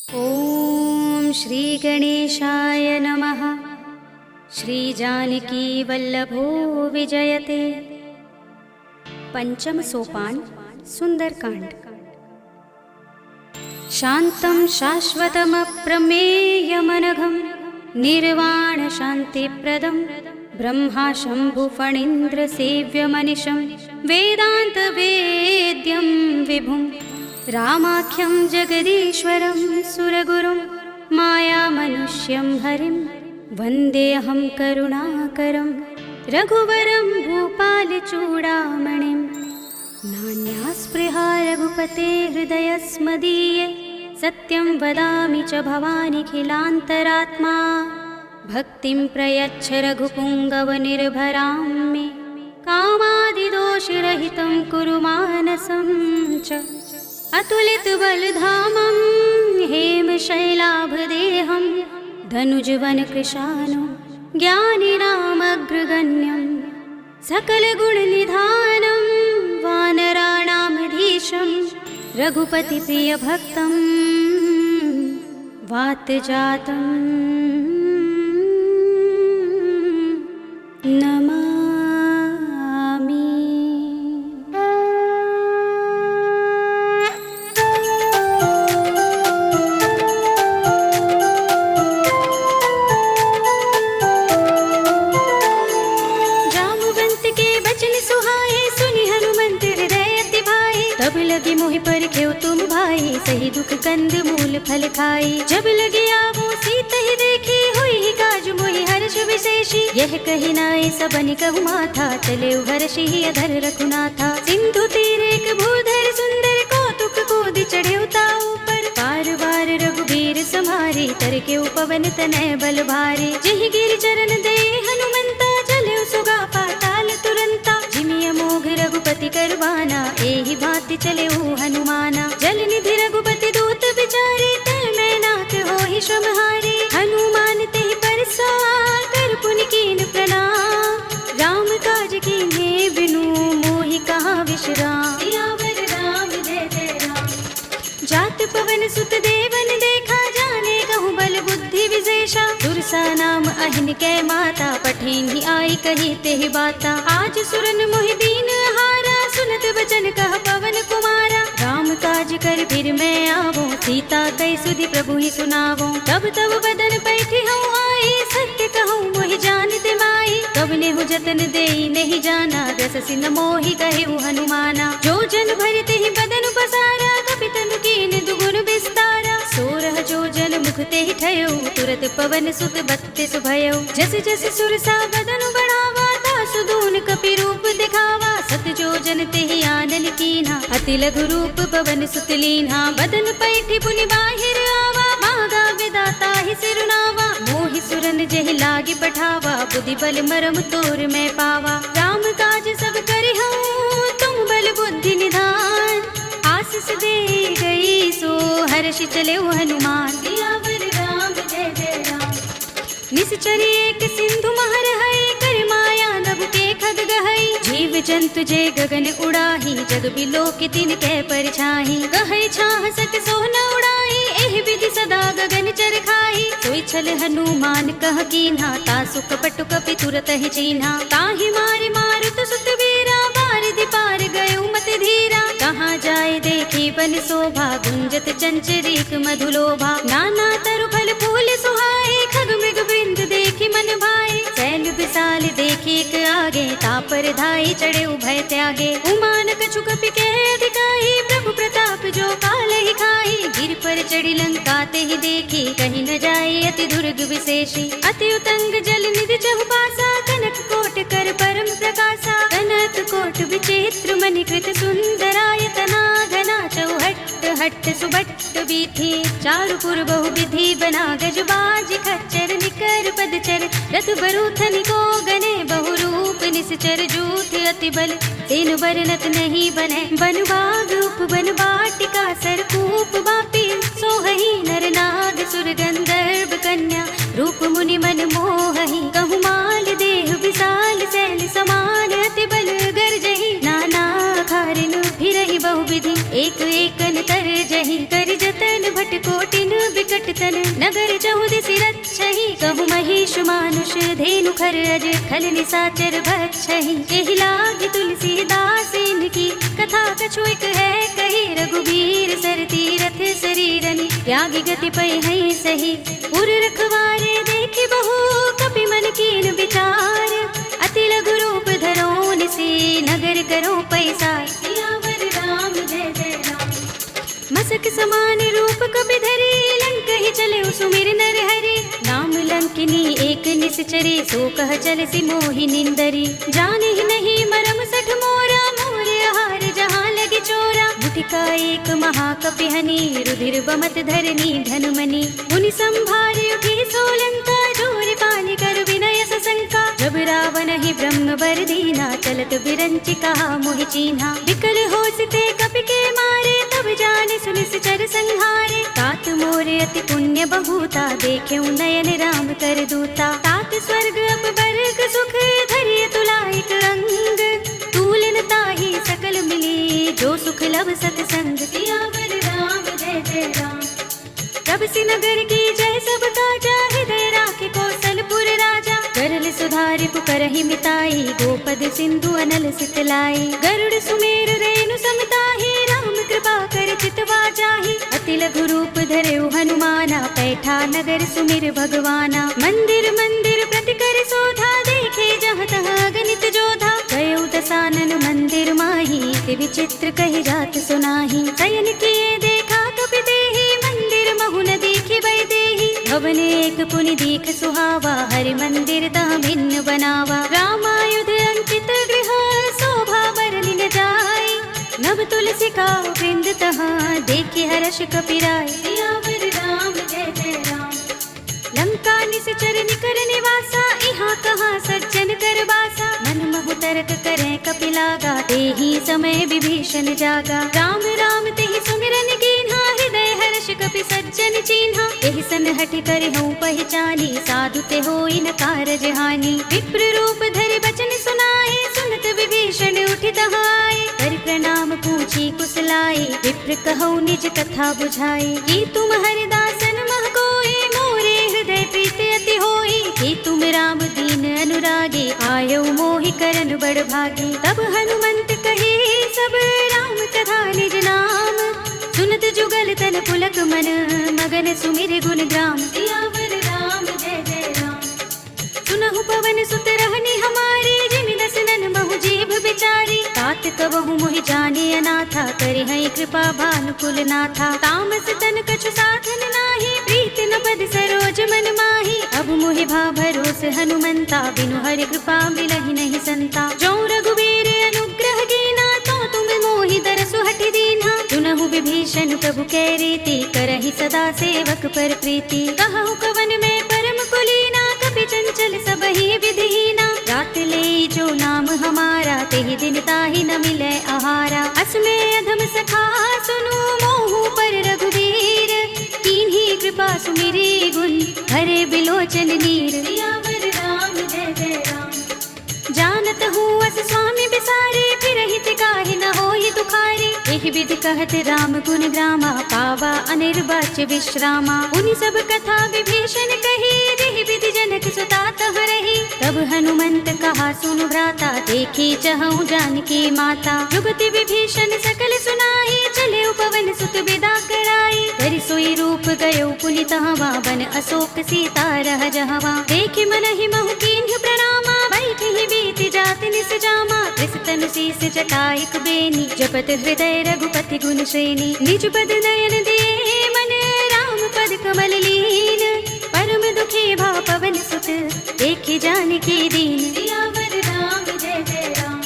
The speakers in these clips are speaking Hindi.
ॐ श्री गणेशाय नमः। श्री जानकी वल्लभो विजयते। पंचम सोपान सुंदरकांड। शांतं शाश्वतमप्रमेयमनघं निर्वाण शांतिप्रदं ब्रह्मा शंभुफणीन्द्र सेव्यमनिशं वेदांत वेद्यं विभुं रामाख्यं जगदीश्वरं सुरगुरुं मायामनुष्यं हरिं वन्देऽहं करुणाकरं रघुवरं भूपालचूडामणिं। नान्यास्पृहा रघुपते हृदयस्मदीये सत्यं वदामि च भवानिखिलान्तरात्मा। भक्तिं प्रयच्छ रघुपुङ्गवनिर्भरां मे कामादिदोषरहितं कुरु मानसं च। अतुलितबलधामं हेमशैलाभदेहं धनुजवनकृशानं ज्ञानिनामग्रगण्यं सकलगुणनिधानं वानराणामधीशं रघुपतिप्रियभक्तं वातजातं नमामि। लगी मोहि पर क्यों तुम भाई सही दुख कंद मूल फल खाई। जब लगी आवो सीत ही देखी हुई ही काज मोहि हर्ष विशेषी। यह कही नाई सबनि कहु माथा चले हर्षि ही अधर रघुनाथा। सिंधु तीर एक भूधर सुंदर कौतुक कूद चढ़े ताऊ पर बार बार रघुबीर समारी तर के उपवन तनय बल भारी। जहि गिर चरण दे हनुमंता चले सुगा पाताल तुरंता। जिमिय मोघ रघुपति करवाना एहि भांति चले हनुमाना। जल निधि रघुपति दूत बिचारे तय मैं नाथ होहि श्रमहारी। हनुमान तेहि परसा कर पुनि कीन प्रणाम। राम काज कीन्हे बिनु मोहि कहाँ विश्राम। सियावर राम जय जय राम। जात पवन सुत देवन देखा जाने कहूँ बल बुद्धि विशेषा। दुर्सा नाम अहिन कै माता पठेन ही आई कही तेहि बाता। आज सुरन मोहि दीन हारा सुनत बचन कह पवन कुमारा। राम काज कर फिर मैं आवो सीता कई सुधि प्रभु ही सुनावो। तब तब बदन पैठी हूँ आई सत्य कहूँ मोहि जानते माई। कब नेहु जतन देई नहीं जाना रस सिन मोहि कहे हनुमाना। जो जन भरते ही बदन पसारा कपितनु कीन दुगुन विस्तारा। सोरह जो जन मुख ते ही ठयो तुरत पवन सुत बत्तिस भयो। जस जस सुरसा बदन बढ़ावा तासु दून कपि रूप दिखावा। सत जो जन ते ही आनन कीन्हा अति लघु रूप पवन सुत लीन्हा। बदन पैठी पुनि बाहिर आवा मागा विदाता ही सिरुनावा। मोहि सुरन जहि लागी पठावा बुद्धि बल मरम तोर मैं पावा। राम काज सब करि हूँ तुम बल बुद्धि निधान। आशीष दे गई सो हर्षि चले हनुमान। सियावर राम जय जय राम। निश्चर एक सिंधु महर है कर माया नभ के खग गहई। जीव जंतु जे गगन उड़ाही जग बिलो की तिन कै परछाही। कहै छाह सक सोह न उड़ाई एहि विधि सदा गगन चर खाई। सोई छल हनुमान कह कीन्हा तासु कपट कपि तुरत ही चीन्हा। ताहि मारि मारुत सुत वीरा बारिधि पार गयो मत धीरा। कहाँ जाए देखी बन शोभा गुंजत चंचरीक मधुलोभा। नाना तरु फल फूल सुहाए खग मृग वृंद देखी मन भाए। सैल विशाल देखी एक आगे तापर धाई चढ़े उभय त्यागे। उमान कछु कपि के अधिकाई प्रभु प्रताप जो काल ही खाई। गिर पर चढ़ी लंका ते ही देखी कहीं न जाए अति दुर्ग विशेषी। अति उतंग जल निधि चहुपासा कनक कोट कर परम प्रकाशा। कनक कोट विचित्र मणिकृत सुंदरायतना घना चौहट्ट हट्ट सुबट्ट बीथी। चारु पुर बहु विधि बना गजबाज खच्चर निकर पदचर। रथ बरूथन को गने बहु रूप निश्चर जूथ अति बल। तीन बरनत नहीं बने बन बाग उप बन बाटिका सरकूप बापी। सोहही नर नाग सुर गंधर्व कन्या रूप मुनि मन मोहही। कहु माल देह विशाल सैल समान अति बल गरजही। नाना खारिन फिरहि बहुविधि एक एकन कर जहि। कर जतन भट कोटिन विकट तन नगर चहुदिसि रक्षहि कहु महिष मानुष धेनु खर अज खल निसाचर भक्षहि एहि लागी तुलसीदास इनकी कथा कछु एक है कही रघुबीर सर तीरथ शरीरनि त्यागी गति पै है सही पुर रखवारे देखि बहु कपि मन कीन विचार अति लघु रूप धरो निसि नगर करो पैसार सियावर राम जय जय राम मसक समान रूप कपि धरि लंक ही चले सुमिर नर हरि नाम लंकिनी एक निश्चरी सो कह चलसि मोहि निंदरी जाने ही नहीं मरम सठ मोरा मोर आहार जहाँ लगी चोरा मुटिका एक महाकपि हनि रुधिर बमत धरनी धनुमनि मुनि संभार उठी सोलंका जोर पानी कर विनय सशंका जब रावण ही ब्रह्म बर दीना चलत बिरंचि कहा मोहि चीन्हा विकल होसते कपि के मारे तब जाने सुनिश्चर संहारे तात मोरे अति पुण्य बहुता देखे नयन राम कर दूता तात स्वर्ग अपवर्ग सुख धरिय तुलाइक अंग तूलन ताहि सकल मिली जो सुख लब सतसंग सियावर राम जय जय राम तब सि नगर की जय सब काजा हृदय राखे कौशलपुर राजा करल सुधारि पुकरहि मिताई गोपद सिंधु अनल सितलाई गरुड़ सुमेर रेणु समताहि राम कृपा कर चितवा जाहि अति लघु रूप धरेउ हनुमाना पैठा नगर सुमिर भगवाना मंदिर मंदिर प्रति कर शोधा देखे जहाँ तहाँ अगणित जोधा गयो दसानन मंदिर माही ते विचित्र कहि जात सुनाही शयन किए देखा कपि देहि मंदिर महु न देखि बै देहि भवन एक पुनि दीख सुहावा हरि मंदिर ता भिन्न बनावा रामायुध अंकित गृह शोभा बरनि न जाय नभ तुलसी का वृंद तहाँ देखे हर्ष कपिराय सियावर राम जय जय राम लंका निश्चर निकर निवासा यहाँ कहाँ सज्जन कर बासा मन महु तर्क करें कपिलागा तेहि समय विभीषण जागा राम राम तेहि सुमिरन कीन्हा हृदय हर्ष कपि सज्जन चीन्हा एहि सन हठ कर हूँ पहचानी साधु ते होई न कारज हानि विप्र रूप धरि बचन सुनाए सुनत विभीषण उठि तहाय कर प्रणाम पूछी कुशलाई विप्र कहु निज कथा बुझाई कि तुम हरिदासन मह कोई मोरे हृदय प्रीति अति होई कि तुम राम दीन अनुरागी आयो मोहि करन बड़ भागी तब हनुमंत कहे सब राम कथा निज नाम सुनत जुगल तन पुलक मन मगन सुमिर गुण ग्राम सियावर राम जय जय राम सुनहु पवन सुत रहनी हमारे जिमि दसनन महु जीभ बिचारी तात कबहु मोहि जाने अनाथा करि है कृपा भानुकुल नाथा तामस तन कछु साधन नाही प्रीति न पद सरोज मन माही अब मोहि भा भरोस हनुमंता बिनु हरि कृपा मिलहि नहीं संता जो रघुबीर अनुग्रह कीना तो तुम मोहि दरसु हठि दीन्हा सुनहु विभीषण प्रभु कै रीति करहि सदा सेवक पर प्रीति कहु कवन में परम कुलीना कपि चंचल सबहि विधिहीना रात ले जो नाम हमारा तेहि दिन ताहि न मिले आहारा असमे अधम सखा सुनु मोहु पर रघुवीर कीन्ही कृपा सुमिरी गुण हरे बिलोचन नीर सियावर राम जय जय राम जानत हूँ अस स्वामी बिसारे फिर हित काहि न होई दुखारी एहि विधि कहत राम गुण ग्रामा पावा अनिर्वाच्य विश्रामा उनि सब कथा विभीषण कही रही विधि जनक सुता तह रही तब हनुमंत कहा सुनु भ्राता देखी चहु जानकी माता जुगति विभीषण सकल सुनाई चले पवन सुत विदा कराई करि सोई रूप गयो पुनि तहवा बन अशोक सीता रह जहवा देखि मन ही महु कीन्ह प्रणामा बैठि ही बीति जात निस जामा कृष तनु शीस जटाइक बेनी जपत हृदय रघुपति गुण श्रेणी निज पद नयन दिए मन राम पद कमल लीन परम दुखी भा पवन सुत देखि जानकी दीन सियावर राम जय जय राम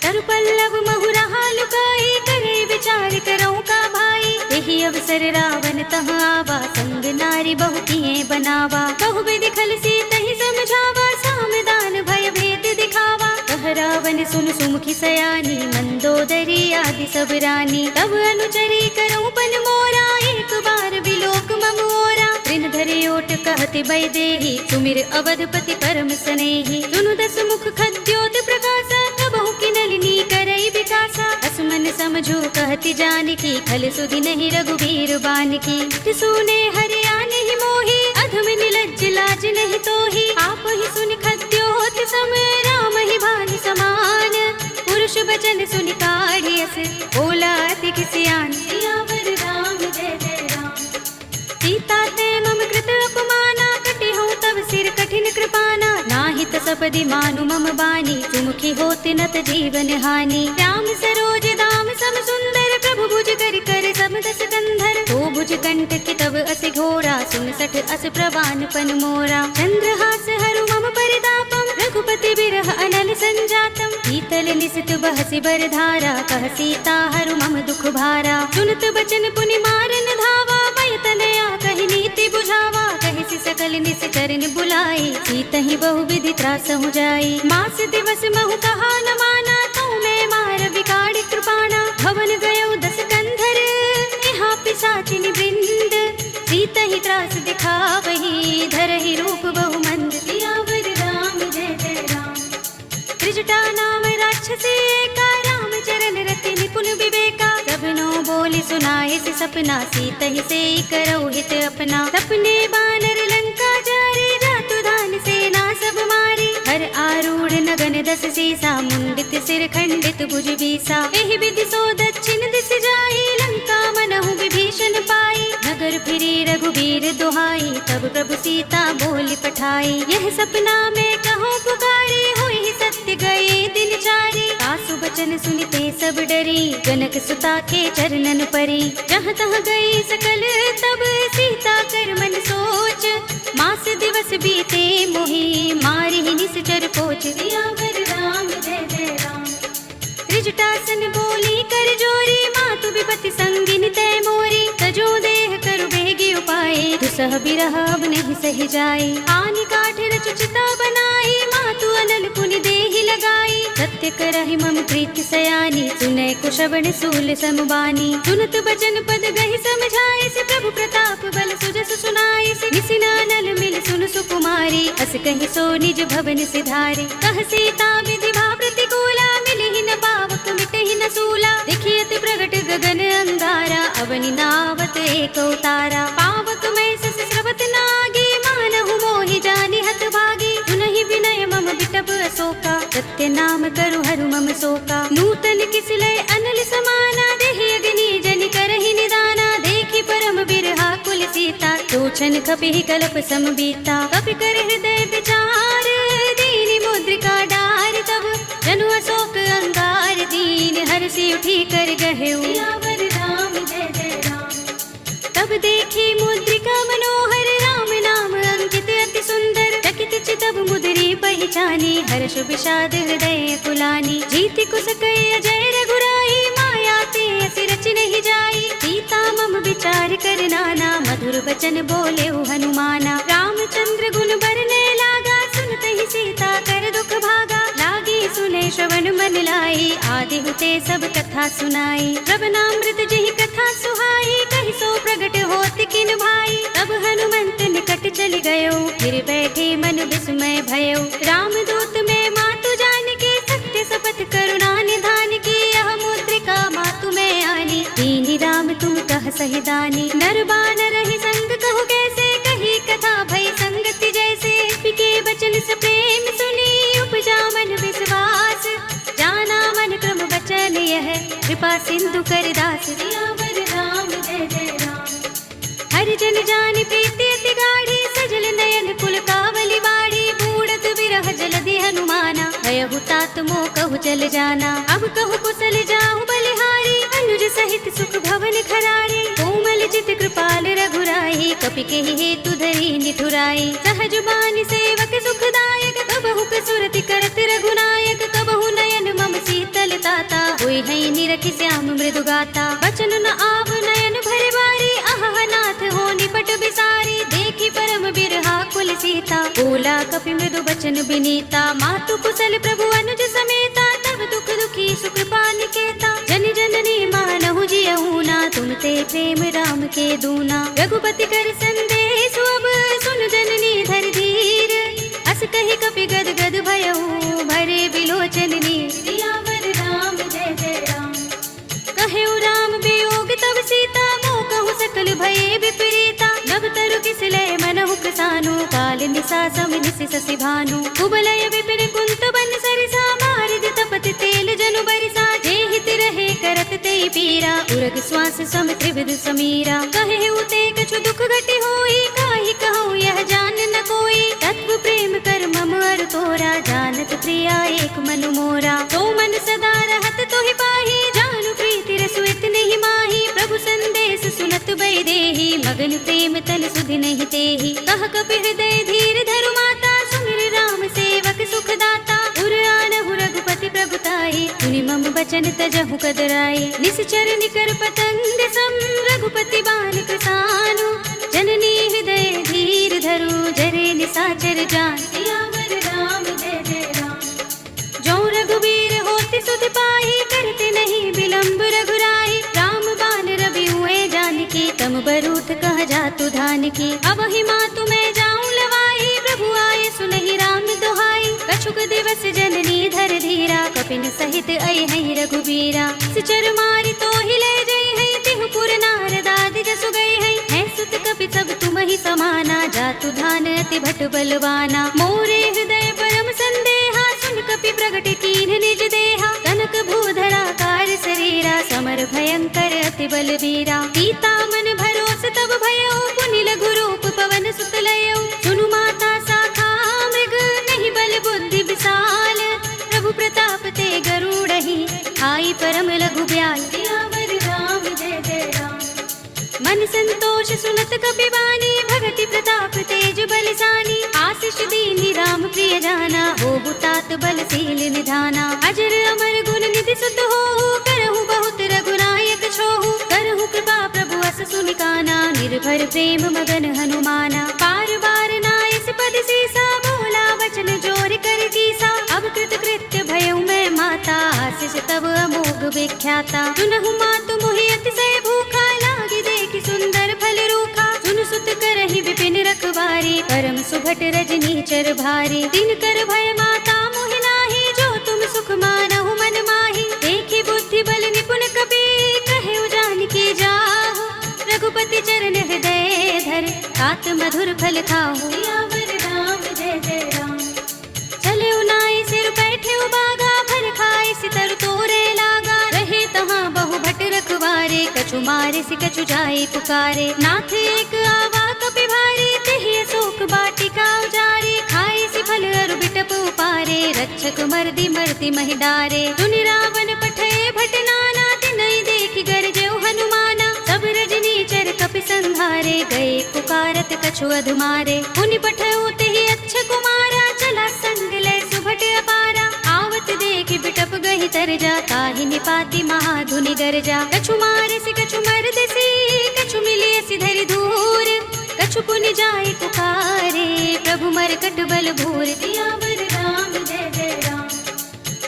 तरु पल्लव महु रहा लुकाई करे विचार करो का भाई यही अवसर रावण तहाँ आवा संग नारी बहु किए बनावा बहु विधि खल सी तहि समझावा सामदान भय भेद दिखावा कह रावण सुन सुमुखी सयानी मंदोदरी आदि सब रानी तब अनुचरी करो पन मोरा एक बार बिलोक ममोरा तृण धरे ओट कहते बै देहि सुमिर अवधपति परम स्नेही सुनु दस मुख खद्योत प्रकाशा कबहु की नलिनी करई विकासा असमन सम समझू कहती जानकी, खल सुधि नहीं रघुबीर बानकी। सुने हरिया नहीं मोही, अधम निलज्ज लाज नहीं तोही। आप ही सुन खद्योत सम, राम ही भान समान। पुरुष बचन सुन काढ़ियस, बोला अति किसियान। सियावर राम जय जय राम। सीता ते मम कृत अपमाना, कटि हूँ तब सिर कठिन कृपाना। नाहित सपदि मानु मम बानी, सुमुखी होत नत जीवन हानि। राम सरोज दाम सम सुंदर, प्रभु भुज कर कर सम दस कंधर। तो भुज कंठ की तब अस घोरा, सुन सठ अस प्रवान पन मोरा। चंद्रहास हरु मम परितापम, रघुपति बिरह अनल संजातम। शीतल निसित बहसि बरधारा, कह सीता हरु मम दुख भारा। सुनत बचन पुनि मारन धावा, भय तनया कहि नीति बुझावा। कहि सकल निस्करन बुलाई, सीतहि बहु विधि त्रासहु जाई। मास दिवस महु कहा न माना, तऊ मैं मार बिगाड़ कृपाणा। भवन गयो दस कंधर, यहाँ पिशाचिनि वृंद। सीतहि त्रास दिखावही, धरहि रूप बहु मंद। सियावर राम जय जय राम। त्रिजटा नाम राक्षसी एका, राम चरण रति निपुण विवेका। सबनो बोली सुनाए से सपना, सीतहि से करौ हित अपना। सपने बानर लंका जारे, जातु दान सेना सब मारी। हर आरूढ़ नगन दस सीसा, मुंडित सिर खंडित भुज बीसा। एहि विधि सो दक्षिण दिस जाई, लंका मनहु विभीषण पाई। नगर फिरी रघुबीर दुहाई, तब प्रभु सीता बोली पठाई। यह सपना में कहो पुकारी, हुई सत्य गए दिन चारी। सासु बचन सुनते सब डरी, जनक सुता के चरणन परी। जहाँ तहाँ गई सकल तब, सीता कर मन सोच। मास दिवस बीते मोही, मारी निश्चर पोच। सियावर राम जय जय राम। त्रिजटासन बोली कर जोरी, मातु विपति संगिन तय मोरी। तजो देह करु बेगी उपाय, दुसह बिरह अब नहीं सही जाए। आनि काठ रच चिता बनाई, मातु अनल पुनि देहि लगाई। सत्य करहि मम प्रीति सयानी, सुनय कुशवन सूल समबानी। सुनत बचन पद गहि समझाए, से प्रभु प्रताप बल सुजस सुनाई। से निसिनानल मिल सुन सुकुमारी, अस कहि सो निज भवन सिधारे। कह सीता विधि भा प्रतिकूला, मिलहि न पावक मिटहि न सूला। देखियत प्रगट गगन अंगारा, अवनि नावत एक उतारा। पावक मैं सस स्रवत नागी, मानहु मोहि जानि हत भागी। सुनहि विनय मम बिटप अशोका, सत्य नाम करु हरु मम शोका। नूतन किसलय अनल समाना, देहि अग्नि जनि करहि निदाना। देखि परम बिरहा कुल सीता, सोचन कपिहि कल्प सम बीता। कपि कर हृदय विचार, दीनि मुद्रिका डार। तब जनु अशोक अंगार, दीन हरषि उठी कर गहेउ। सियावर राम जय जय राम। तब देखी मुद्रिका मनोहर, राम नाम अंकित अति सुंदर। चकित चितब मुद्री पहचानी, हर्ष विषाद हृदय कुलानी। जीति कुस कय जय रघुराई, माया ते असि रच नहीं जाई। सीता मम विचार कर नाना, मधुर बचन बोले हनुमाना। रामचंद्र गुण बरने लागा, सुनते सीता कर दुख भागा। लागी सुने श्रवण मन लाई, आदि हुते सब कथा सुनाई। श्रवणामृत जहि कथा सुहाई, कहि सो प्रगट होत किन भाई। तब हनुमंत निकट चल गयो, फिर बैठे मन विस्मय भयो। रामदूत में मातु जानकी, सत्य शपथ करुणा निधान की। यह मुद्रिका मातु में आनी, दीनि राम तुम कह सहि दानी। नर बानर ही संग कहु कैसे, कही कथा भई संगति जैसे। पिके बचन से प्रेम सुनी, उपजा मन विश्वास। जाना मन क्रम बचन यह, कृपा सिंधु कर दास। सियावर राम जय जय राम। हरि जन जानि प्रीति अति गाढ़ी, सजल नयन कुल कावली बाढ़ी। बूढ़त बिरह जलधि हनुमाना, भयहु तात मोह कहु चल जाना। अब कहु कुशल जाहु बलिहारी, अनुज सहित सुख भवन खरारी। कोमल चित कृपाल रघुराई, कपि केहि हेतु धरि निठुराई। सहज बानि सेवक सुखदायक, कबहु कसुरति करत रघुनायक। कबहु नयन मम शीतल ताता, होय है निरखि श्याम मृदु गाता। बचन न आव नयन भरे बारी, अहह नाथ हो निपट बिसारी। देखी परम बिरहा कुल सीता, बोला कपि मृदु बचन बिनीता। मातु कुशल प्रभु अनुज समेता, तब दुख दुखी सुख पानिकेता। जन जननी मानहु जियहु ना, तुम ते प्रेम राम के दूना। रघुपति कर संदेश अब, सुन जननी धर धीर। अस कहि कपि गद गद भयहु, भरे बिलोचन नीर। सियावर राम जय जय राम। कहे सा समिनिस ससि भानु कुबलय विपिन कुंत बन सरिसा मारिद तपत तेल जनु बरिसा जे हित रहे करत ते पीरा उरग श्वास सम त्रिविध समीरा कहे उते कछु दुख घटी होई काहि कहूँ यह जान न कोई तत्व प्रेम कर मम अर तोरा जानत प्रिया एक मनु मोरा तो मन सदा रहत तोहि पाही जानु प्रीति रसु इतने ही माही प्रभु संदेश सुनत बै देहि मगन प्रेम तन सुधि नहीं तेहि कह कपि हृदय धीर धरु माता सुमिर राम सेवक सुख दाता उर आनहु रघुपति प्रभुताई सुनि मम बचन तजहु कदराई निश्चर निकर पतंग सम रघुपति बान कृसानु जननी हृदय धीर धरु जरे निसाचर जान सियावर राम जय जय राम जो रघुबीर होति सुध पाही करते नहीं विलंब रघुराई राम बान रवि हुए जानकी तम बरूथ कह जातु धान की अब ही मातु मैं जाऊं लवाई प्रभु आए सुनहि राम दुहाई कछुक दिवस जननी धर धीरा कपिन सहित आई है रघुबीरा सिचर मारी तो ही ले जई है तिहुपुर नारद आदि जसु गई है सुत कपि सब तुम ही समाना जातु धान अति भट बलवाना मोरे हृदय परम संदेहा सुन कपि प्रगट कीन निज देहा कनक भूधरा कार शरीरा समर भयंकर अति बलवीरा सीता मन भरोस तब भयो पुनि लघु रूप पवन सुत लयो सुनु माता साखा मृग नहीं बल बुद्धि विशाल प्रभु प्रताप ते गरुड़हि आई परम लघु ब्याल सियावर राम जय जय राम मन संतोष सुनत कपि वाणी भगति प्रताप तेज बलशाली आशीष दीनी राम प्रिय जाना हो तात बलशील निधाना अजर अमर गुण निधि सुत हो करहु बहुत रघुनायक छोहु करहु कृपा प्रभु अस सुनिकाना निर्भर प्रेम मगन हनुमाना पार बार नायस पद सीसा बोला वचन जोर कर कीसा अब कृत कृत्य भयउ मैं माता आशीष तब अमोघ विख्याता सुनहु मातु मोहि अतिशय भूखा लागी देखि सुंदर फल रूखा सुन सुत करहि विपिन रखवारी परम सुभट रजनी चर भारी दिन कर भय माता मोहि नाही जो तुम सुख मानहु मन माही देखि बुद्धि बल निपुण कपि कहे जानकी जाहु रघुपति चरण हृदय धर तात मधुर फल खाहु सियावर राम जय जय राम चले उनाई सिर बैठे बागा फल खाए सितर तोरे लागा रहे तहाँ बहु भट रखवारे कछु मारे सि कछु जाए पुकारे नाथ एक आवा कपि भारी तिहि अशोक बाटिका उजारे खाए सि फल अरु बिटप उपारे रक्षक मर्दि मर्ति महि डारे सुनि रावण पठे भट नाना तिनहि देखि गरजेउ हनुमाना सब रजनी चर कपि संहारे गए पुकारत कछु अधुमारे पुनि पठउ तिहि अच्छ कुमारा चला संग ले सुभट अपारा आवत देखि बिटप गहि तर जा ताहि निपाति महाधुनि गरजा कछु मारे सि कछु मर्द सी कछु मिलिय सि धरि धूर कछु पुनि जाय पुकारे प्रभु मरकट बल भूर सियावर राम जय जय राम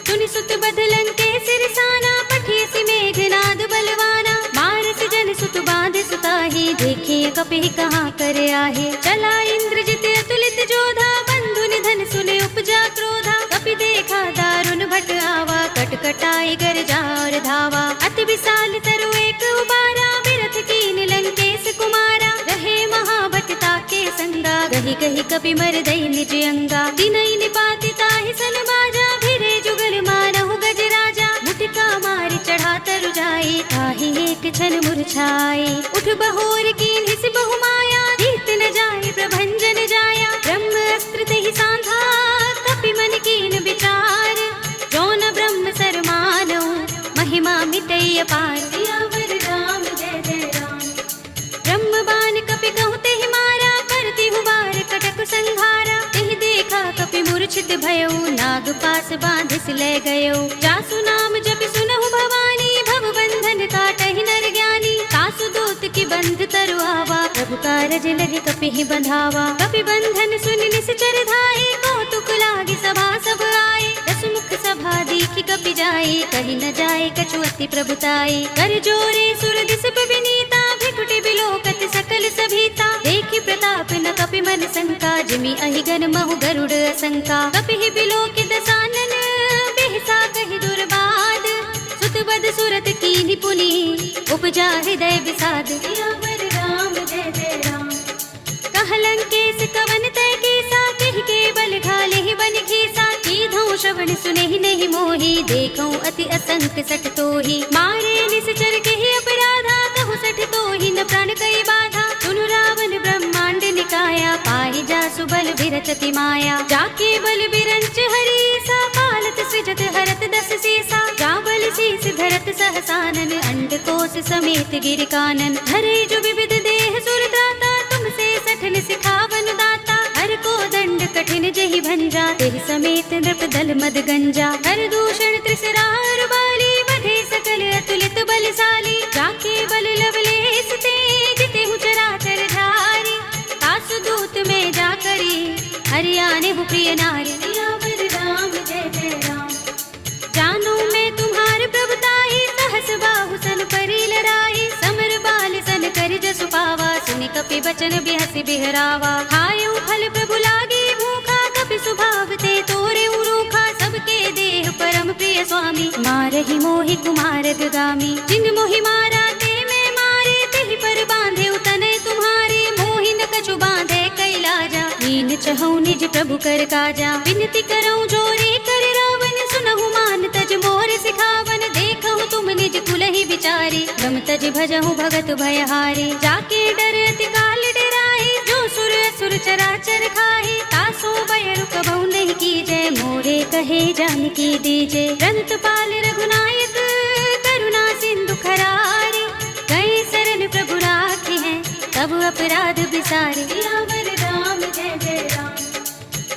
सुनि सुत बदलन के सिरसाना पठिय सि मेघनाद बलवाना मारस जन सुत बांध सुताही देखिए कपि कहाँ कर आहे चला इंद्रजित अतुलित जोधा बंधु निधन सुने उपजा क्रोधा कपि देखा दारुण भट आवा कटकटाई गरजा और धावा अति विशाल तरु एक उबारा बिरथ कीन लंकेश कुमारा रहे महाभटता के संगा गही गही कपि मर दई निज अंगा दिनई निपाति ताहि सन बाजा भिरे जुगल मानहु गज राजा मुटिका मारी चढ़ा तरु जाई ताहि एक क्षण मुरझाई उठ बहोर कीन हिस बहु माया जीत न जाए प्रभंजन जाया ब्रह्म अस्त्र तेहि सांधा कपि मन कीन विचार जो न ब्रह्म सर मानौ महिमा मिटई अपार सियावर राम जय जय राम ब्रह्म बान कपि कहु तेहि मारा करती हुबार कटक संघारा तेहि देखा कपि मूर्छित भयउ नाग पास बांधिस ले गयो जासु नाम जपि सुनहु भवानी भव बंधन काटहि नर ज्ञानी सासु दूत की बंध तरु आवा प्रभु कारज लगे कपि ही बंधावा कपि बंधन सुनि निश्चर धाये कौतुक लागी सभा सब आए दसमुख सभा दीखि कपि जाए कहि न जाए कछु अति प्रभुताई कर जोरे सुर दिस विनीता भिकुटि बिलोकत सकल सभीता देखि प्रताप न कपि मन शंका जिमि अहिगन महु गरुड़ असंका कपि ही बिलोकि दसानन बिहसा कहि दुर्बाद सुत बद सुरत कीन्हि पुनि उपजा हृदय विषाद सियावर राम जय जय राम कह लंकेश कवन तय केसा रावण सुने ही नहीं मोही, देखऊं अति असंख्य सठ तो ही, मारे निश्चर के ही अपराधा, कहूँ सठ तो ही न प्राण कई बाधा। सुनु रावण ब्रह्मांड निकाया, पाहि जासु बल बिरचति माया, जाके बल बिरंच हरीसा, पालत सृजत हरत दस सीसा, जा बल शीस धरत सहसानन, अंडकोश समेत गिर कानन, धरे जो विविध देह सुर त्राता, तुमसे सठन सिखावन दाता, हर को दंड कठिन जहि भंजा, तेहि समेत नृप दल मद गंजा, हर दूषण त्रिसरार बाली, बधे सकल अतुलित बलशाली, जाके बल लवलेस ते, जिते हूँ चराचर झारी, तासु दूत में जा करी, हरियाणे हूँ प्रिय नारी, सियावर राम जय जय राम। जानो मैं तुम्हार प्रभुताई, सहस बाहु सन परी लराई, समर बाल सन कर जसु पावा, सुनि कपि बचन बिहसि बिहरावा, खायो फल प्रभु लागी भूखा, कपि स्वभाव ते तोरे उरूखा, सबके देह परम प्रिय स्वामी, मारहि मोहि कुमार गामी, जिन मोहि मारा ते मैं मारे, तेहि पर बांधे तनय तुम्हारे, मोहि न कछु बांधे कैलाजा, हीन चहु निज प्रभु कर काजा, विनती करऊं जोरे कर रावण, सुनहु मान तज मोर सिखावन, देखहु तुम निज कुलहि विचारी, ब्रह्म तज भजहु भगत भयहारी, जाके डर अति काल डराए, जो सुर असुर चराचर खाए, तासो भय रुकबहु नहीं कीजय, मोरे कहे जानकी दीजे, रंत पाल रघुनायक करुणा सिंधु खरारे, गए शरण प्रभु राखे हैं तब अपराध बिसारे, सियावर राम जय जय राम।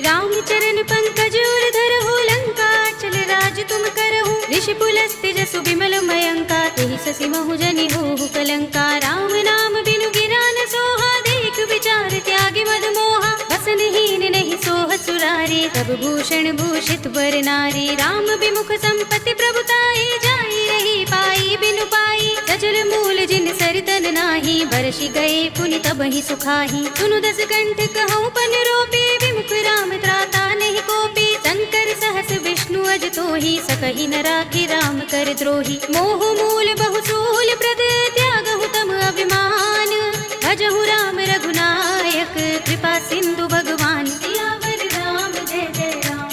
राम चरण पंकज उर धरहु, लंका चल राज तुम करहु, ऋषि पुलस्त्य जसु बिमल मयंका, तेहि ससि महु जनि होहु कलंका, राम नाम बिनु गिरा न सोहा, देख विचार त्यागी मद मोहा, बसन हीन नहीं सोह सुरारी, तब भूषण भूषित बर नारी, राम विमुख संपत्ति प्रभुताई, जाई रही पाई बिनु पाई, सजल मूल जिन सरितन नाही, बरसि गए पुनि तबहि सुखाही, सुनु दस कंठ कहूँ पन रोपी, विमुख राम त्राता नहीं कोपी, शंकर सहस विष्णु अज तोहि, सकहि न राखी राम कर द्रोही, मोह मूल बहुसूल प्रद, त्यागहु तम अभिमान, भजहु राम रघुनायक, कृपा सिंधु भगवान, सियावर राम जय जय राम।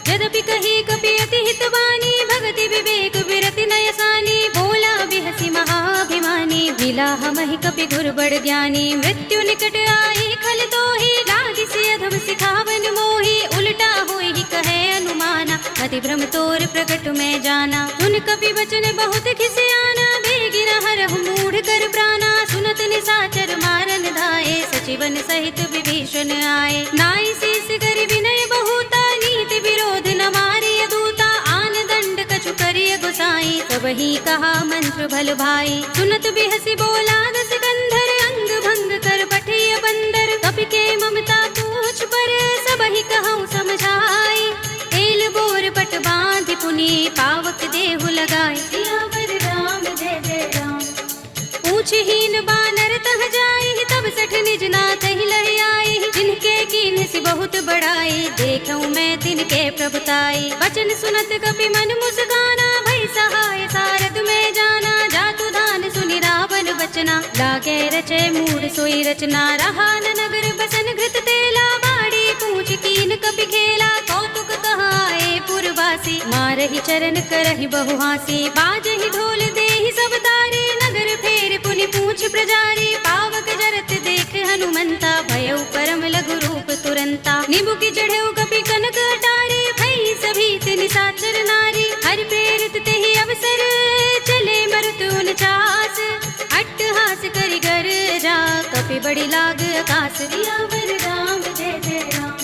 यद्यपि कही कपि अति हितवानी, भगति विवेक विरति नयसानी, बोला बिहसि महाभिमानी, मिला हमहि कपि गुर बड़ ज्ञानी, मृत्यु निकट आई खल तोहि, लागिसि अधम सिखावन मोहि, उल्टा होई कहे अनुमाना, अति भ्रम तोर प्रकट में जाना, सुन कपि वचन बहुत खिसियाना, बेगिन हरहु मूढ़ कर प्राणा, सुनत निशाचर मारन धाये, सचिवन सहित विभीषण आए, नाई शीस कर विनय बहुता, नीति विरोध न मारिय दूता, आन दंड कछु करिय गोसाई, सबहि कहा मंत्र भल भाई, सुनत बिहसि बोला दस कंधर, अंग भंग कर पठिय बंदर, कपि के ममता पूछ पर, सबहि कहूँ समझाई, तेल बोर पट बांधि पुनि, पावक देहु लगाए, सियावर राम जय जय राम। पूछहीन बानर तह जाई, तब सठ निज नाथ ही लह आई, जिनके कीन से बहुत बड़ाई, देखऊं मैं तिनके प्रभुताई, वचन सुनत कपि मन मुस्काना, भई सहाय सारद में जाना, जातु धान सुनि रावण बचना, लागे रचे मूढ़ सोई रचना, रहा न नगर बसन घृत तेला, बाड़ी पूछ कीन कपि खेला, कौतुक कहाए पुरवासी, मारहि चरण करहि बहु हासी, बाजहि ढोल देहि सब तारे, नगर फेर पुनि पूछ प्रजारी, पावक जरत देख हनुमंता, भयउ परम लघु रूप तुरंता, निबुकि चढ़ऊ कपि कनक अटारे, भई सभी निशाचर नारी, हरि प्रेरित तेहि अवसर, चले मरुत उनचास, अट्टहास करि गर्जा, कपि बड़ी लाग आकाश, सियावर राम जय जय राम।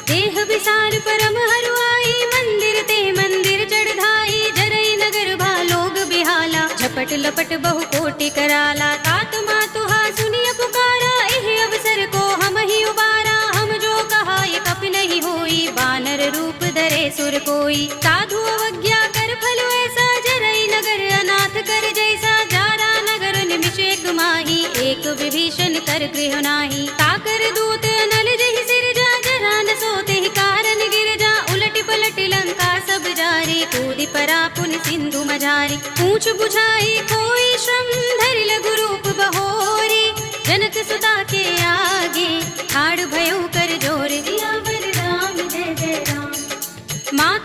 देह विसार परम हरुआई, मंदिर ते मंदिर चढ़ धाई, जरई नगर भालोग बिहाला, झपट लपट बहु कोटि कराला, तात मातुहा सुनिय पुकारा, एह अवसर को हम ही उबारा, हम जो कहा ये कपि नहीं होई, बानर रूप धरे सुर कोई, साधु अवज्ञा कर फल ऐसा, जरई नगर अनाथ कर जैसा, जारा नगर निमिष एक माही, एक विभीषण कर गृह नाही, ताकर दूत नल जहि सिरजा, जरा न सोते कारण गिरजा, उलट पलट लंका सब जारी, कूदि परा पुनि सिंधु मझारी, पूछ बुझाई कोई श्रम, धरि लघु रूप बहोरी, जनक सुता के आगे, ठाड़ भयउ कर जोर, सियावर राम जय जय राम। माँ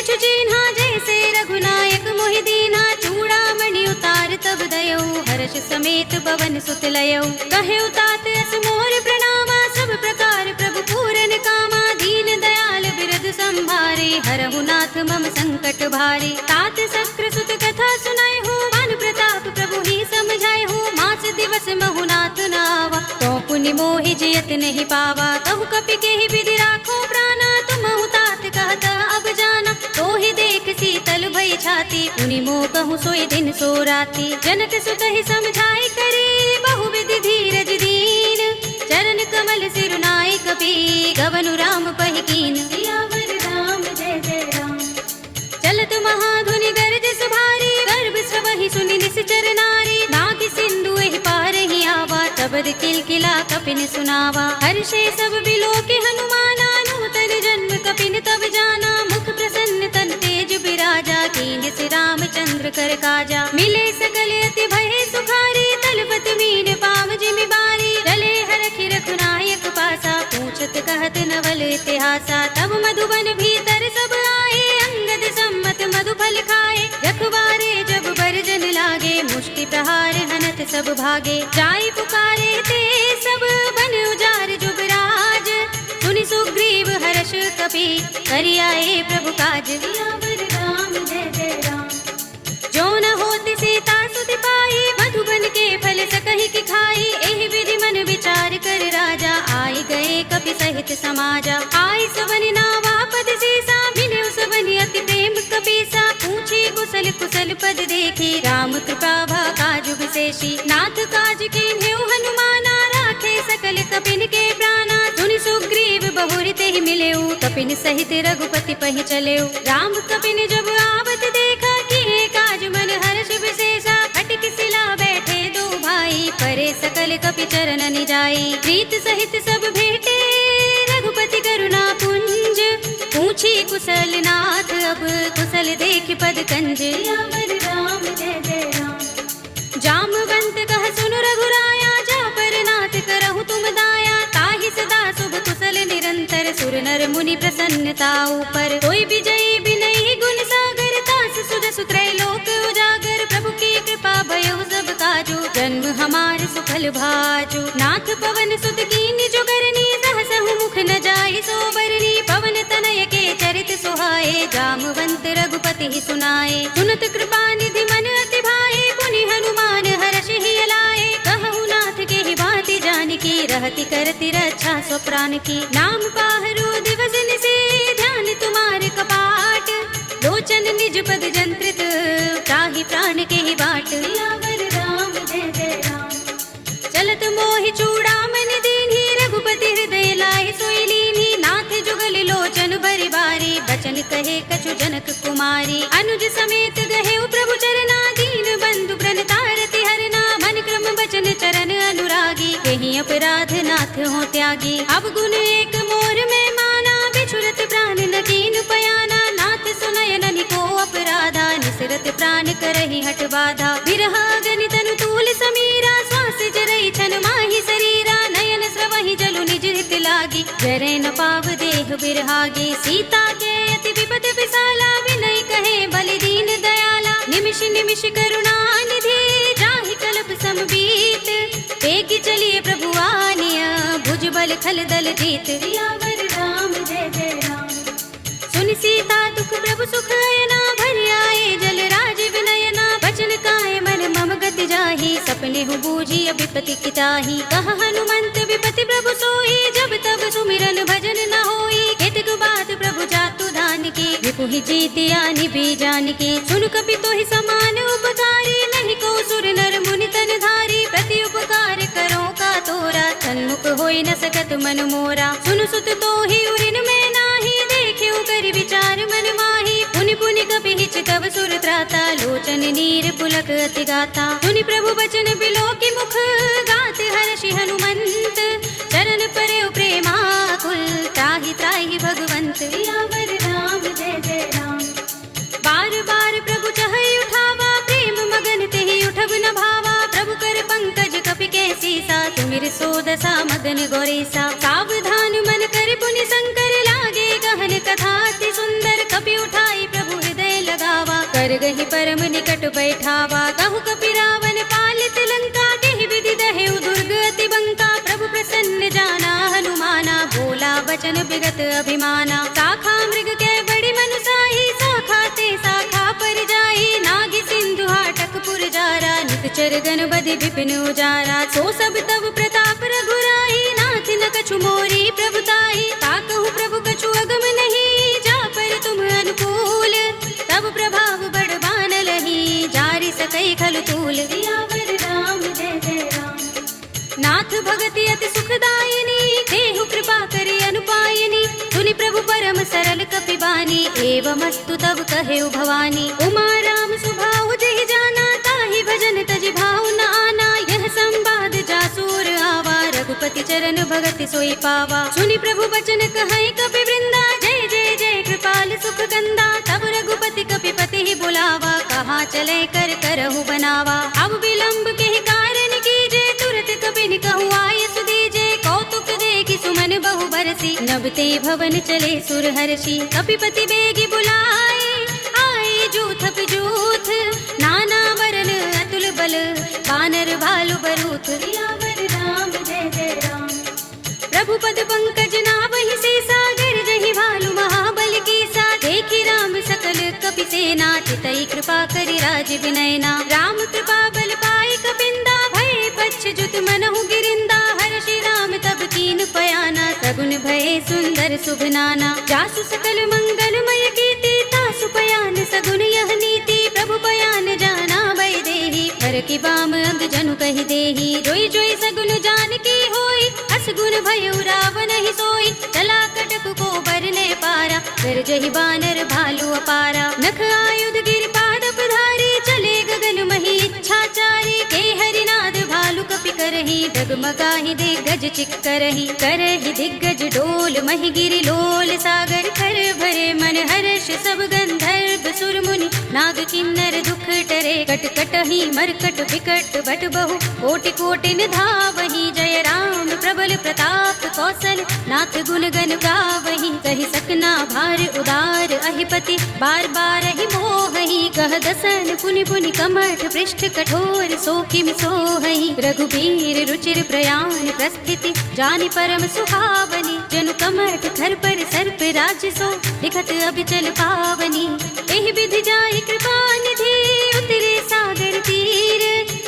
कछु चिन्हा जैसे रघुनायक मोहि दीन्हा चूड़ामणि उतार तब दयौ हर्ष समेत पवन सुत लयौ कहे तात अस मोर प्रणामा सब प्रकार प्रभु पूरन कामा दीन दयाल बिरद संभारे हरहु नाथ मम संकट भारे तात शक्र सुत कथा सुनाए हो मान प्रताप प्रभु ही समझाए हो मास दिवस महु नाथ नावा तो पुनि मोहि जियत नहीं पावा कहु कपि के ही विधि राखो प्राणा तुम तात कहता अब जाना तो ही देख शीतल भई छाती पुनि मोह कहूँ सोई दिन सो राती जनक सुत ही समझाई करे बहु विधि धीरज दीन चरण कमल सिरुनाई कपि गवनु राम पहिकीन सियावर राम जय जय राम चलत महाधुनि गरज सुभारी गर्भ स्रवहि सुनि निश्चर नारी नाग सिंधु एहि पार ही आवा तबद किलकिला कपिन सुनावा हर्षे सब बिलो के हनुमाना नूतन जन्म कपिन तब जाना मुख प्रसन्न तन तेज बिराजा कीन से रामचंद्र कर काजा मिले सकल अति भय सुखारी तलपत मीन पाव जिमि बारी रले हरखि रघुनायक पासा पूछत कहत नवल इतिहासा तब मधुबन भीतर सब आए अंगद सम्मत मधुफल खाए रखवारे जब बरजन लागे मुष्टि प्रहार हनत सब भागे जाई पुकारे ते सब बन उजार जुबराज सुनि सुग्रीव हर्ष कपि करियाए प्रभु काज सियावर राम जय जय राम जो न होति सीता सुति पाई मधुबन के फल सकहि की खाई एहि विधि मन विचार कर राजा आई गए कपि सहित समाजा आई सबनि नावा पद सीसा मिले सबनि अति प्रेम कपीसा पूछी कुशल कुशल पद देखी राम कृपा भा काज विशेषी नाथ काज कीन्हेउ हनुमाना राखे सकल कपिन के प्राणा सुनि सुग्रीव बहुरि तेहि मिलेउ कपिन सहित रघुपति पहि चलेउ राम कपिन जब आवत देखा किए काज मन हर्ष विशेषा खटिक सिला बैठे दो भाई परे सकल कपि चरण निजाई प्रीत सहित सब भेटे रघुपति करुणा पुंज पूछी कुशल नाथ अब कुशल देख पद कंज सियावर राम जय जय राम जामवंत कह सुन रघुराया जा पर नाथ करहु तुम दाया ताहि सदा शुभ कुशल निरंतर सुर नर मुनि प्रसन्नता ऊपर कोई विजयी बिनहि गुण सागर तास सुध सुत्रय लोक उजागर प्रभु की कृपा भयो सब काजो जन्म हमार सुफल भाजो नाथ पवन सुत कीन जो करनी सहसहु मुख न जाय सो बरनी पवन तनय के चरित सुहाए जामवंत रघुपति ही सुनाए सुनत कृपा निधि मन अति भाए पुनि हनुमान हर्ष ही लाए कहु नाथ के ही भांति जानकी रहति करति रक्षा सो प्राण की नाम पाहरो दिवस निशि ध्यान तुम्हारे कपाट लोचन निज पद जंत्रित ताहि प्राण के ही बाट सियावर राम जय जय राम चलत मोहि चूड़ामणि दीन्ही रघुपति हृदय लाहि सोई लीन्ही नाथ जुगल लोचन भरि बारी बचन कहे कछु जनक कुमारी अनुज समेत गहे प्रभु चरना दीन बंधु प्रणतारति हरना मन क्रम बचन चरण अनुरागी कहीं अपराध नाथ हो त्यागी अब गुण एक मोर में माना बिछुरत प्राण न कीन पयाना नाथ सुनय ननि को अपराधा निसरत प्राण करहि हट बाधा बिरहा गनि तनु तूल समीरा श्वास जरई छन माहि शरीरा नयन स्रवहि जलु निज हित लागी जरे न पाव देह बिरहागी सीता के अति विपद विशाला विनय कहे बलि दीन दयाला निमिष निमिष करुणा निधि जाहि कल्प समबीत तेगी चलिए प्रभु आनिया भुज बल खल दल जीत सियावर राम जय जय राम सुनि सीता दुख प्रभु सुख अयना भरि आए जल राज विनयना बचन काय मन मम गति जाहि सपने हु बूझी विपति किताहि कह हनुमंत विपति प्रभु सोई जब तब सुमिरन भजन न होई केतक बात प्रभु जातु धान की विपुहि जीतिया निभि जान की सुन कपि तोहि समान उपकारी नहीं को सुर नर मुनि तन धारी प्रति उपकार करो का तोरा सन्मुख होई न सकत मन मोरा सुन सुत तोहि उरिन में नाही देख्यु कर विचार मन माही पुनि पुनि कपि हिच तव सुर त्राता लोचन नीर पुलक अति गाता सुनि प्रभु बचन बिलो की मुख गात हर्षि हनुमंत चरण परे प्रेमाकुल त्राहि त्राहि भगवंत सियावर राम जय जय राम बार बार प्रभु चहई उठावा प्रेम मगन तेहि उठब न भावा प्रभु कर पंकज कपि के सीसा तुमिर सोदसा मगन गोरेसा सावधान मन कर पुनि शंकर लागे गहन कथा अति सुंदर कपि उठाई प्रभु गही परम निकट बैठावा। कहु कपि रावण पालित लंका, केहि विधि दहेउ दुर्ग अति बंका। प्रभु प्रसन्न जाना हनुमाना, बोला बचन विगत अभिमाना। शाखा मृग के बड़ी मनुसाही, शाखा ते शाखा पर जाई। नागी सिंधु हाटक पुर जारा, नित चरगन बदि विपिन उजारा। सो सब तब प्रताप रघुराई, नाथ न कछु मोरी प्रभुताई। ताकहु प्रभु कछु अगम नहीं, जा पर तुम अनुकूल। तब प्रभाव बड़बान लही, जारि सकई खल तूल। सियावर राम जय जय राम। नाथ भगति अति सुखदायिनी, देहु कृपा करि अनुपायिनी। सुनि प्रभु परम सरल कपिबानी, एवमस्तु तब कहेउ भवानी। उमा राम सुभाउ जहि जाना, ताहि भजन तजि भाउ न आना। यह संवाद जासूर आवा, रघुपति चरण भगति सोई पावा। सुनि प्रभु बचन कहै कपि वृंदा, जय जय जय कृपाल सुख कंदा। तब रघुपति कपिपति ही बुलावा, कहाँ चले कर करहु बनावा। अब विलंब के कारण कीजे, तुरत कपिन कहु आय सुदीजे। कौतुक देखि सुमन बहु बरसी, नबते भवन चले सुर हर्षि। कपिपति बेगी बुलाए, आए जूथ जूथ। नाना वरन अतुल बल, वानर भालु बरूथ। सियावर राम जय जय राम। प्रभु पद पंकज नावहि सीसा, गरजहि भालु महाबल कीसा। देखि राम सकल कपि सेना, चितई कृपा करि राज विनयना। राम कृपा बल पाई कपिंदा, भय पच्छ जुत मनहु गिरिंदा। हर्षि राम तब कीन पयाना, सगुन भय सुंदर शुभ नाना। जासु सकल मंगलमय कीर्ति, तासु पयान सगुन यह नीति। प्रभु पयान जाना भय देहि, पर की बाम अंग जनु कहि देहि। जोई जोई सगुन जान की होई, असगुन भयउ रावण ही सोई। चला कटक को बरने पारा, गरजहि बानर भालु अपारा। नख आयुध गिर पादप धारी, चले गगन मही इच्छाचारी। के हरिनाद भालु कपि करहि, डगमगाहि दिग्गज चिक्करहि। करहि दिग्गज डोल महि गिरि लोल सागर। कर भरे मन हर्ष सब गंधर्व सुर मुनि। नाग किन्नर दुख टरे, कट कटहि मरकट विकट बट बहु। कोटि कोटि निधावहि, जय राम प्रबल प्रताप कौशल। नाथ गुण गण गावहि, कहि सकना भार उदार। अहिपति बार बार ही मोहहि, कह दसन पुनि पुनि कमठ पृष्ठ कठोर। सो किमि सोहहि, रघुबीर रुचिर प्रयाण प्रस्थिति। जानि परम सुहावनी, जनु कमठ धर पर सर्प राज सो। दिखत अबिचल पावनी, एहि विधि जाहि कृपा निधि। उतरे सागर तीर,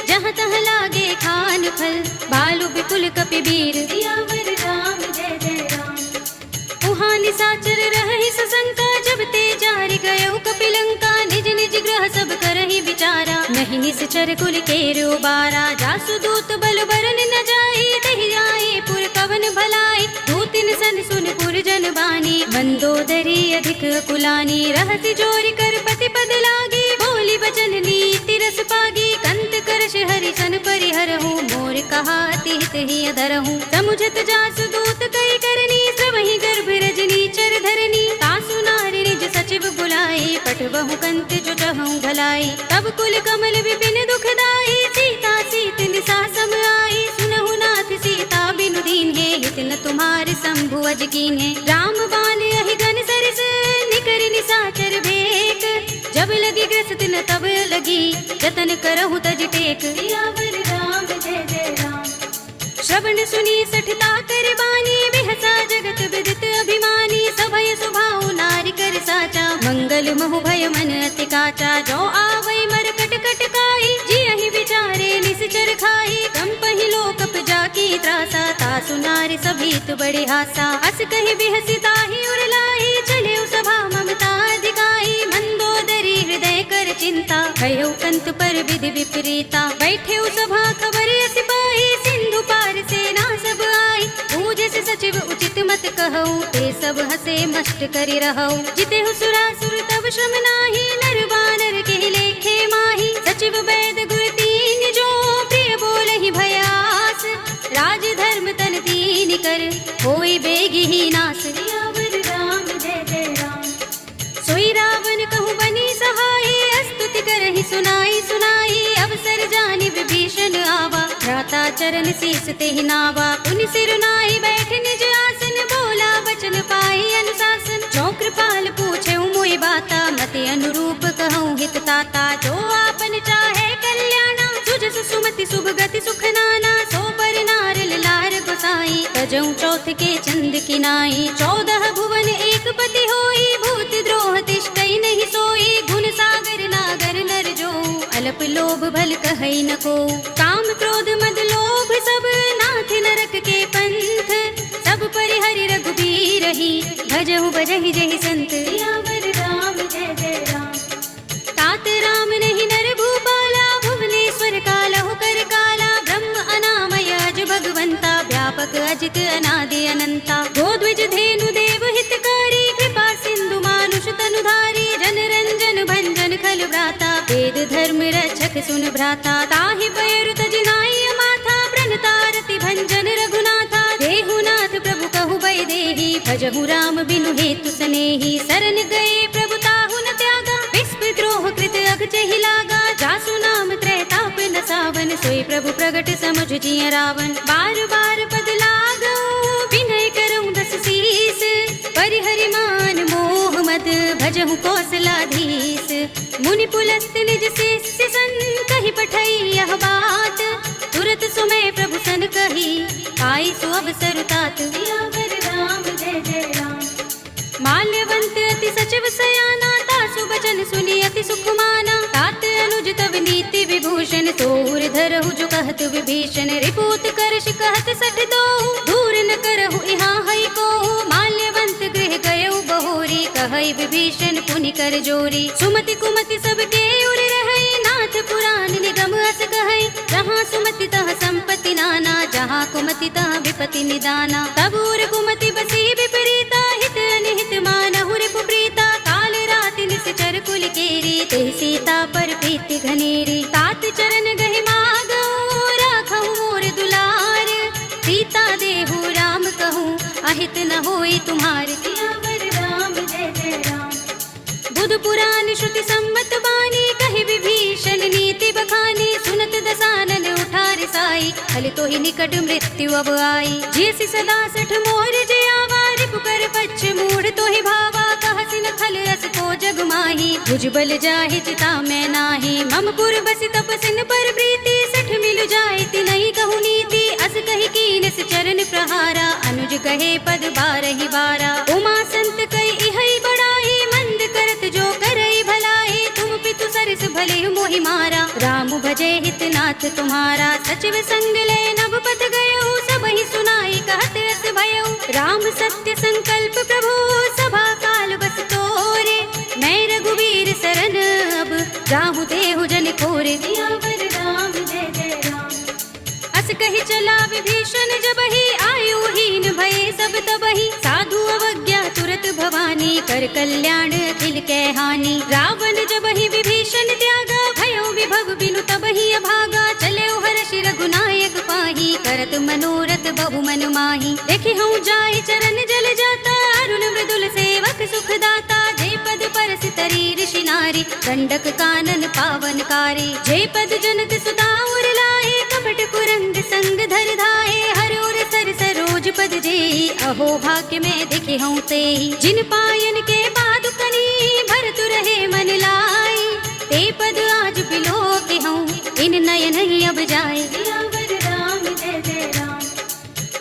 जहाँ तहाँ लागे खान फल। भालु बिपुल कपि बीर, सियावर राम जय जय राम। उहाँ निसाचर रहहि सशंका, जब ते जारि गयउ कपिलंका। निज निज ग्रह सब करहि विचारा, नहीं निश्चर कुल केर उबारा। जासु दूत बल बरन न जाई, तहि आए पुर कवन भलाई। दूतिन सन सुन पुर जन बानी, मंदोदरी अधिक कुलानी। रहसि जोरि कर पति पद लागी, बोली बचन नीति रस पागी। कंत करश हरि सन परिहरहु, मोर कहा अति हित ही अधरहु। समुझत जासु दूत कई करनी, श्रवहि गर्भ रजनी चर धरनी। तासु नारि निज सचिव बुलाई, पठबहु कंत जो चहु भलाई। तब कुल कमल विपिन दुखदाई, सीता सीत निसा सम आई। सुनहु नाथ सीता बिनु दीन्हे, हित न तुम्हारे शंभु अज कीन्हे। राम बाल अहि गन सरस, निकर निसाचर भेक। जब लगी ग्रस्त न तब लगी, जतन करहु तज टेक। सियावर राम जय जय राम। श्रवण सुनी सठता कर बानी, बिहसा जगत विदित अभिमानी। सभय सुभाउ नारि कर साचा, मंगल महु भय मन अति काचा। जो आवै मर कट कट काई, जियहि विचारे निश्चर खाई। कंपहि लोकप जाकी त्रासा, तासु नारि सभीत बड़े हासा। अस कहि बिहसि ताहि उर लाई, चले सभा ममता अधिकाई। मंदोदरी हृदय कर चिंता, भयउ कंत पर विधि विपरीता। बैठे सभा खबर अस पाई, सिंधु पार सेना सब आई। पूजस सचिव उचित मत कहऊ, ते सब हसे मस्त करि रहऊ। जितेहु सुरासुर तब श्रम नाही, नर बानर के लेखे माही। सचिव वैद गुर तीन जो, प्रिय बोलहि भयास। राज धर्म तन तीन कर, होई बेगी ही नास। सियावर राम जय जय राम। सोई रावण कहु बनी सहाय, स्तुति करहि सुनाई सुनाई। अवसर जानि विभीषण आवा, भ्राता चरण शीस तेहि नावा। उनि सिर नाहि बैठ निज आसन, बोला बचन पाई अनुशासन। जो पाल पूछे मोई बाता, मते अनुरूप कहूँ हित ताता। जो आपन चाहे कल्याणा, सुजस सुमति शुभ गति सुख नाना। सो पर नारल लार गोसाई, तजऊ चौथ के चंद की नाई। 14 भुवन एक पति होई, भूत द्रोह तिष्ठई नहीं सोई। गुण सागर नागर नर जो, अल्प लोभ भल कहई न को। काम क्रोध मद लोभ सब, नाथ नरक के पंथ। सब परिहरि रघुबीर ही, भजहु बजहि जहि संत। सियावर राम जय जय राम। तात राम नहीं नर भूपाला, भुवनेश्वर कालहु कर काला। ब्रह्म अनामय अज भगवंता, व्यापक अजित अनादि अनंता। गोद्विज धेनु देव हितकारी, कृपा सिंधु मानुष तनुधारी। जन रंजन भंजन खल भ्राता, वेद धर्म रक्षक सुन भ्राता। ताहि पयरु तजिनाय माथा, प्रणतारति भंजन रघुनाथा। देहुनाथ प्रभु कहु भय देहि, भजहु राम बिनु हेतु सनेहि। शरण गए प्रभु ताहु न त्यागा, विस्पद्रोह कृत अघचहि लागा। जासु नाम त्रैताप न सावन, सोई प्रभु प्रगट समुझ जिय रावण। बार बार पद लागो, विनय करऊँ दस सीस। परिहरि मान मोह मद, भजहु कौशलाधीश। मुनि पुलस्त निज शिष्य सन, कहि पठई यह बात। तुरत सुमय प्रभु सन कही, पाई सो अवसर तात। सियावर राम जय जय राम। माल्यवंत अति सचिव सयाना, तासु बचन सुनि अति सुख माना। तात अनुज तव नीति विभूषण, तोर धरहु जो कहत विभीषण। रिपुत करश कहत सठ दो, दूर न करहु यहाँ हई को। माल्यवंत गृह गयउ बहोरी, कहई विभीषण पुनि कर जोरी। सुमति कुमति सबके उर रहई, नाथ पुराण निगम अस कहई। जहाँ सुमति तह संपत्ति नाना, जहाँ कुमति तह विपति निदाना। तब उर कुमति बसी विपरीता, हित अनिहित मानहु रिपु प्रीता। काल राति निश्चर कुल केरी, तेहि सीता पर प्रीति घनेरी। तात चरण गहि मागो, राखहु मोर दुलार। सीता देहु राम कहूँ, अहित न होई तुम्हार। सियावर राम जय जय राम। बुध पुराण श्रुति सम्मत बानी, कहि विभीषण नीति बखानी। सुनत दसानन उठार साई, हल तो ही निकट मृत्यु अब आई। जैसी सदा सठ मोर जयावा, रिपु कर पच्छ मूढ़ तो ही भावा। कहसिन खल रस को जग माही, भुज बल जाहि चिता मैं नाही। मम पुर बसि तपसिन पर प्रीति, सठ मिल जाए तिनहि कहु नीति। अस कहि कीनस चरण प्रहारा, अनुज कहे पद बारहि बारा। उमा संत कई इहै बड़ाई, मंद करत जो करई भलाई। तुम पितु सरस भले मोहि मारा, राम भजे हित नाथ तुम्हारा। सचिव संग ले नभ पथ गयो, सबहि सुनाई कहत रस भयो। राम सत्य संकल्प प्रभु, सभा काल बस तोरे। मैं रघुवीर सरन अब, जाहु देहु जन कोरे। सियावर राम जय जय राम। अस कहि चला विभीषण जबहि, आयुहीन भये सब तबहि। साधु अवज्ञा तुरत भवानी, कर कल्याण अखिल कै हानि। रावण जबहि विभीषण त्यागा, भयो विभव बिनु तबहि अभागा। चले हर्ष रघुनायक पाही, करत मनोरथ बहु मन माही। देखि हूँ जाय चरण जल जाता, अरुण मृदुल सेवक सुख दाता। जे पद परस तरी ऋषि नारी, दंडक कानन पावनकारी। जे पद जनत सुता उर लाए, कपट कुरंग संग धर धाए। हर उर सर सरोज पद जेहि, अहो भाग्य में देखे हूँ तेहि। जिन पायन के पादुकनी, भरतु रहे मन लाई। ते पद आज बिलो के हूँ, इन नयन ही अब जाए। सियावर राम जय जय राम।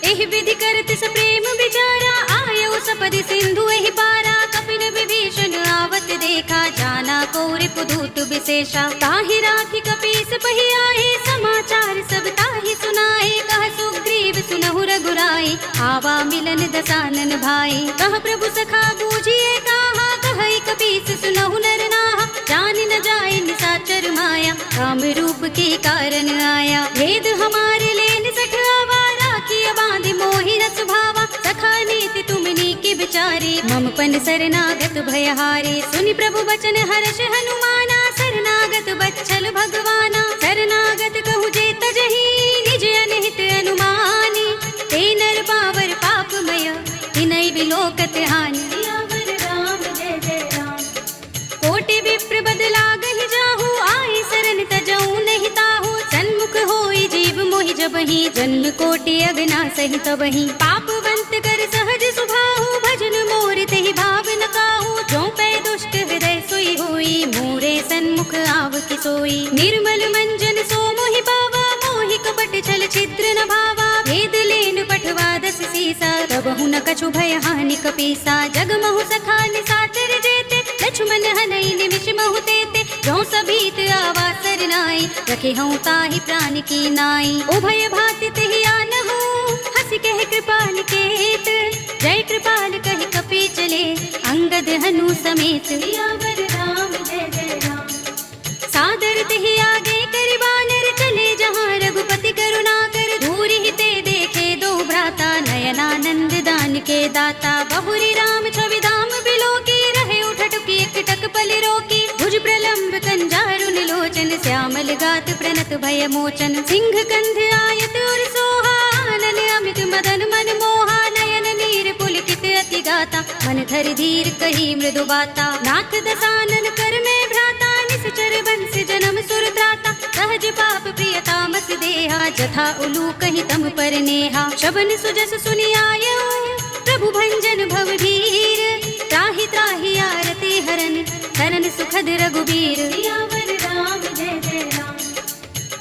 एहि विधि करत स प्रेम विचारा, आयो सपदि सिंधु एहि पारा। कपिन विभीषण आवत देखा, जाना को रिपुदूत विशेषा। ताहि राखी कपीस पहि आए, समाचार सब ताहि सुनाए। कह सुग्रीव सुनहु रघुराई, आवा मिलन दसानन भाई। कह प्रभु सखा बूझिए कहा, कहई कपीस सुनहु नर नाहा। जान न जाए निशाचर माया, काम रूप के कारण आया। भेद हमारे लेन सठ आवा, राखी बांध मोहि रस भावा। सखा नीति तुमनी के विचारे, मम पन शरणागत भयहारे। सुनि प्रभु बचन हर्ष हनुमाना, शरणागत बच्छल भगवाना। शरणागत कहु जे तजहि, निज अनहित अनुमानी। ते नर पावर पापमय, तिनहि बिलोकत हानि। सियावर राम जय जय राम। कोटि विप्र बदला गहि जाहु, आए शरण तजऊ नहीं ताहु। सन्मुख होई जीव मोहि जबहि, जन्म कोटि अगना सहि तबहि। पापवंत कर सहज सुभाहु, भजन मोर तेहि भाव न काहू, जो पै दुष्ट हृदय सोई होई, मोरे सन्मुख आव की सोई। निर्मल मंजन सो मोहि पावा, मोहि कपट छल छिद्र न भावा। भेद लेन पठवा दस सीसा, तबहु न कछु भय हानि कपीसा। जग महु सखा निसाचर जेते, लक्ष्मण हनई निमिष महु तेते। जो सबीत आवा सरनाई, रखे हूँ ताहि प्राण की नाई। उभय भाति तेहि आनहु, हंसी कह कृपाल केत। जय कृपाल कहि कपि चले, अंगद हनु समेत। सियावर राम जय जय राम। सादर तेहि आगे करि बानर, चले जहाँ रघुपति करुणा कर। दूरि ही ते देखे दो भ्राता, नयनानंद दान के दाता। बहुरी राम छवि धाम बिलोकी, रहे उठटुकी एकटक पल रोकी। भुज प्रलंब कंजारुन लोचन, श्यामल गात प्रणत भय मोचन। सिंह कंध आयत और सोहा, आनन अमित मदन मन मोहा। नयन नीर पुलकित अति गाता, मन धरि धीर कही मृदु बाता। नाथ दसानन कर में भ्राता, निश्चर बंस जन्म सुर त्राता। सहज पाप प्रिय तामस देहा, जथा उलू कहि तम पर नेहा। शबन सुजस सुनि आयऊ, प्रभु भंजन भव भीर। त्राहि त्राहि आरती हरन, शरण सुखद रघुबीर। सियावर राम जय जय राम।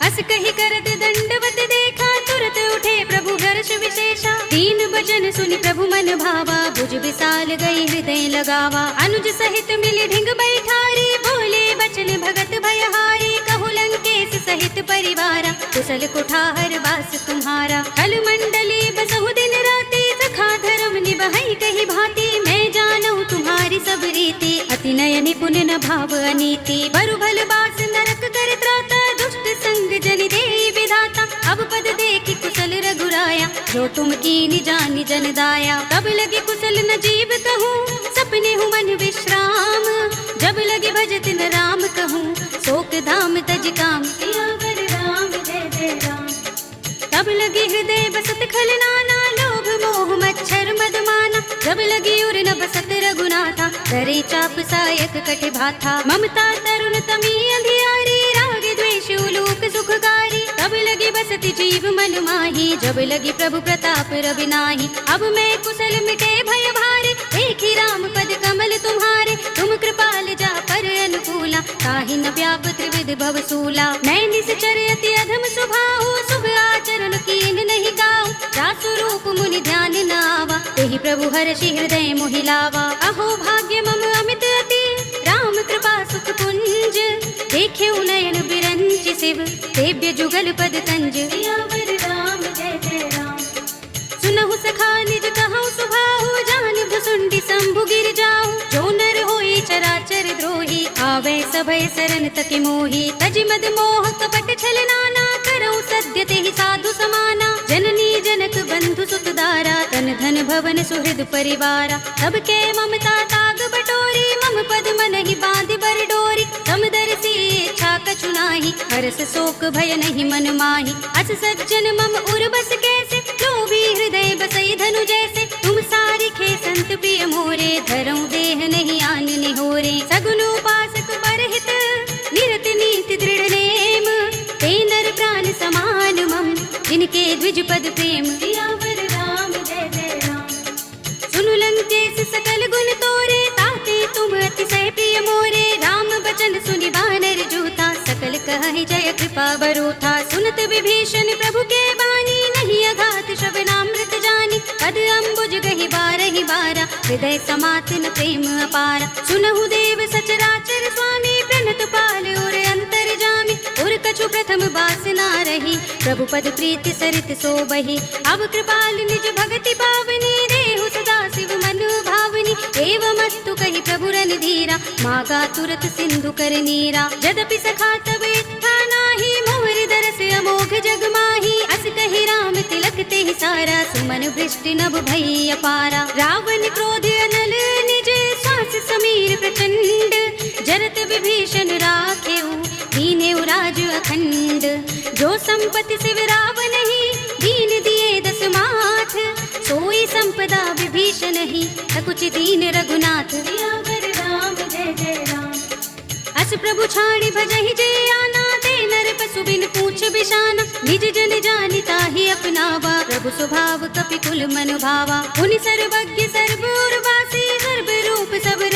अस कहि करत दंडवत देखा, तुरत उठे प्रभु हर्ष विशेषा। दीन बचन सुनि प्रभु मन भावा, भुज विशाल गई हृदय लगावा। अनुज सहित मिले ढिंग बैठारी, बोले बचन भगत भयहारी। कहु लंकेश सहित परिवारा, कुशल कुठार वास तुम्हारा। कल मंडली बसहु दिन राति, सखा धर्म निबहै कहि भांति। मैं जानू तुम्हारी सब रीति, अति नय निपुण न भाव अनीति। बरु भल बास नरक कर त्राता, दुष्ट संग जन देई विधाता। अब पद देखि कुशल रघुराया, जो तुम कीनि जानि जन दाया। तब लगे कुशल न जीव कहूँ, सपने हूँ मन विश्राम। जब लगे भजत न राम कहूँ, शोक धाम तज काम। सियावर राम जय जय राम। तब लगे हृदय बसत खल नाना, लोभ मोह मच्छर मद माना। जब लगी उर न बसत रघुनाथा, करे चाप सायक कट भाथा। ममता तरुण तमी अंधियारी, राग द्वेष उलूक सुखकारी। तब लगी बसत जीव मन माही, जब लगी प्रभु प्रताप रवि नाही। अब मैं कुशल मिटे भय भारे, देखी राम पद कमल तुम्हारे। तुम कृपाल जा पर अनुकूला, ताहि न व्याप त्रिविध भव सूला। मैं निश्चर अति अधम स्वभाव, शुभ आचरण कीन नहीं गाऊं। जासु रूप मुनि ध्यान न आवा, तेहि प्रभु हर्षि हृदय मोहि लावा। अहो भाग्य मम अमित अति, राम कृपा सुख पुंज। देखे नयन बिरंचि शिव, सेव्य जुगल पद कंज। सियावर राम जय जय राम। सुनहु सखा निज कहूँ सुभाहु, जान भुसुंडी शंभु गिर जाऊं। जो नर होई चराचर द्रोही, आवे सभय सरन तकि मोही। तज मद मोह कपट छल नाना, करऊं सद्य तेहि साधु समाना। जननी जनक बंधु सुत दारा, तन धन भवन सुहृद परिवारा। सबके ममता ताग बटोरी, मम पद मनहि बांधि बर डोरी। समदर्शी इच्छा कछु नाही, हरस शोक भय नहीं मन माही। अस सज्जन मम उर बस कैसे, लोभी हृदय बसई धनु जैसे। तुम सारिखे संत प्रिय मोरे, धरऊं देह नहीं आन निहोरे। सगुन उपासक परहित, निरत नीति दृढ़ नेम। ते नर प्राण समान मम, जिनके द्विज पद प्रेम। सियावर राम जय जय राम। सुनु लंकेश सकल गुण तोरे, ताते तुम अतिशय प्रिय मोरे। राम बचन सुनि बानर जूथा, सकल कहहि जय कृपा बरूथा। सुनत विभीषण प्रभु के बानी, नहीं अघात श्रवणामृत जानी। पद अम्बुज गहि बारहि बारा, हृदय समात न प्रेम अपारा। सुनहु देव सचराचर स्वामी, प्रणत पाल और अंतर जामी। उर कछु प्रथम बासना रही, प्रभु पद प्रीति सरित सोबहि। अब कृपाल निज भगति पावनी, देहु सदा शिव मन भावनी। एवमस्तु कहि प्रभु रन धीरा, मागा तुरत सिंधु कर नीरा। यद्यपि सखा तब इच्छा नाही, मोहर दरस अमोघ जग माही। अस कहि राम तिलक तेहि सारा, सुमन वृष्टि नभ भई अपारा। रावण क्रोध अनल निज, श्वास समीर प्रचंड। जरत विभीषण राखेऊ, दीनेउ राज अखंड। जो संपत्ति शिव रावण ही, दीन दिए दस माथ। सोई संपदा विभीषण ही, सकुचि दीन रघुनाथ। सियावर राम जय जय राम। अस प्रभु छाड़ी भजहि जे आना, ते नर पशु बिन पूछ बिशाना। निज जन जानि ताहि अपनावा, प्रभु स्वभाव कपि कुल मन भावा। मुनि सर्वज्ञ सर्व उर्वासी, सर्व रूप सब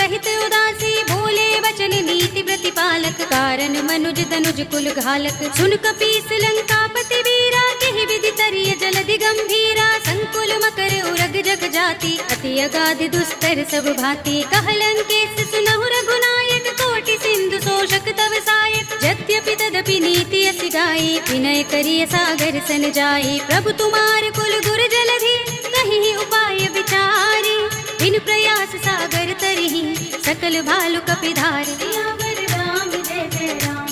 कारण मनुज तनुज कुल घालक सुन कपीस लंकापति वीरा केहि विधि तरिय जलधि गंभीरा संकुल मकर उरग जग जाति अति अगाध दुस्तर सब भांति कहलंकेश सुनहु रघुनायक कोटि सिंधु शोषक तव सायक यद्यपि तदपि नीति असि गाई विनय करिय सागर सन जाई प्रभु तुम्हार कुल गुर जलधि कहीं उपाय विचारी बिन प्रयास सागर तरही सकल भालु कपिधार राम जय जय राम।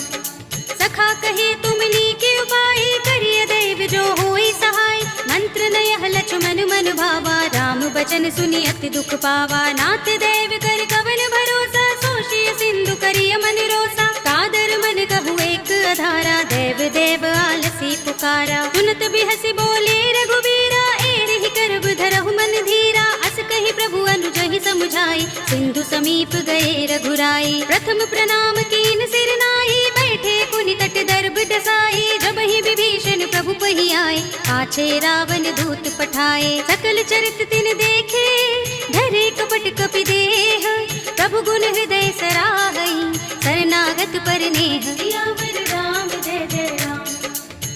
सखा कहे तुम नीके उपाय करिय देव जो होई सहाय मंत्र नयह लक्ष्मण मन भावा राम बचन सुनि अति दुख पावा नाथ देव कर कवन भरोसा सोशिय सिंधु करिय मन रोसा कादर मन कहु एक अधारा देव देव आलसी पुकारा सुनत बिहसी बोले रघुबीरा एहि करब धरहु मन धीरा अस कहि प्रभु अनुजहि समुझाई सिंधु समीप गए रघुराई प्रथम प्रणाम कीन सिर नाई बैठे पुनि तट दर्भ डसाई जब ही विभीषण प्रभु पहि आए पाछे रावण दूत पठाए सकल चरित तिन देखे धरे कपट कपि देह प्रभु गुण हृदय सराहई शरणागत पर नेह राम जय जय राम।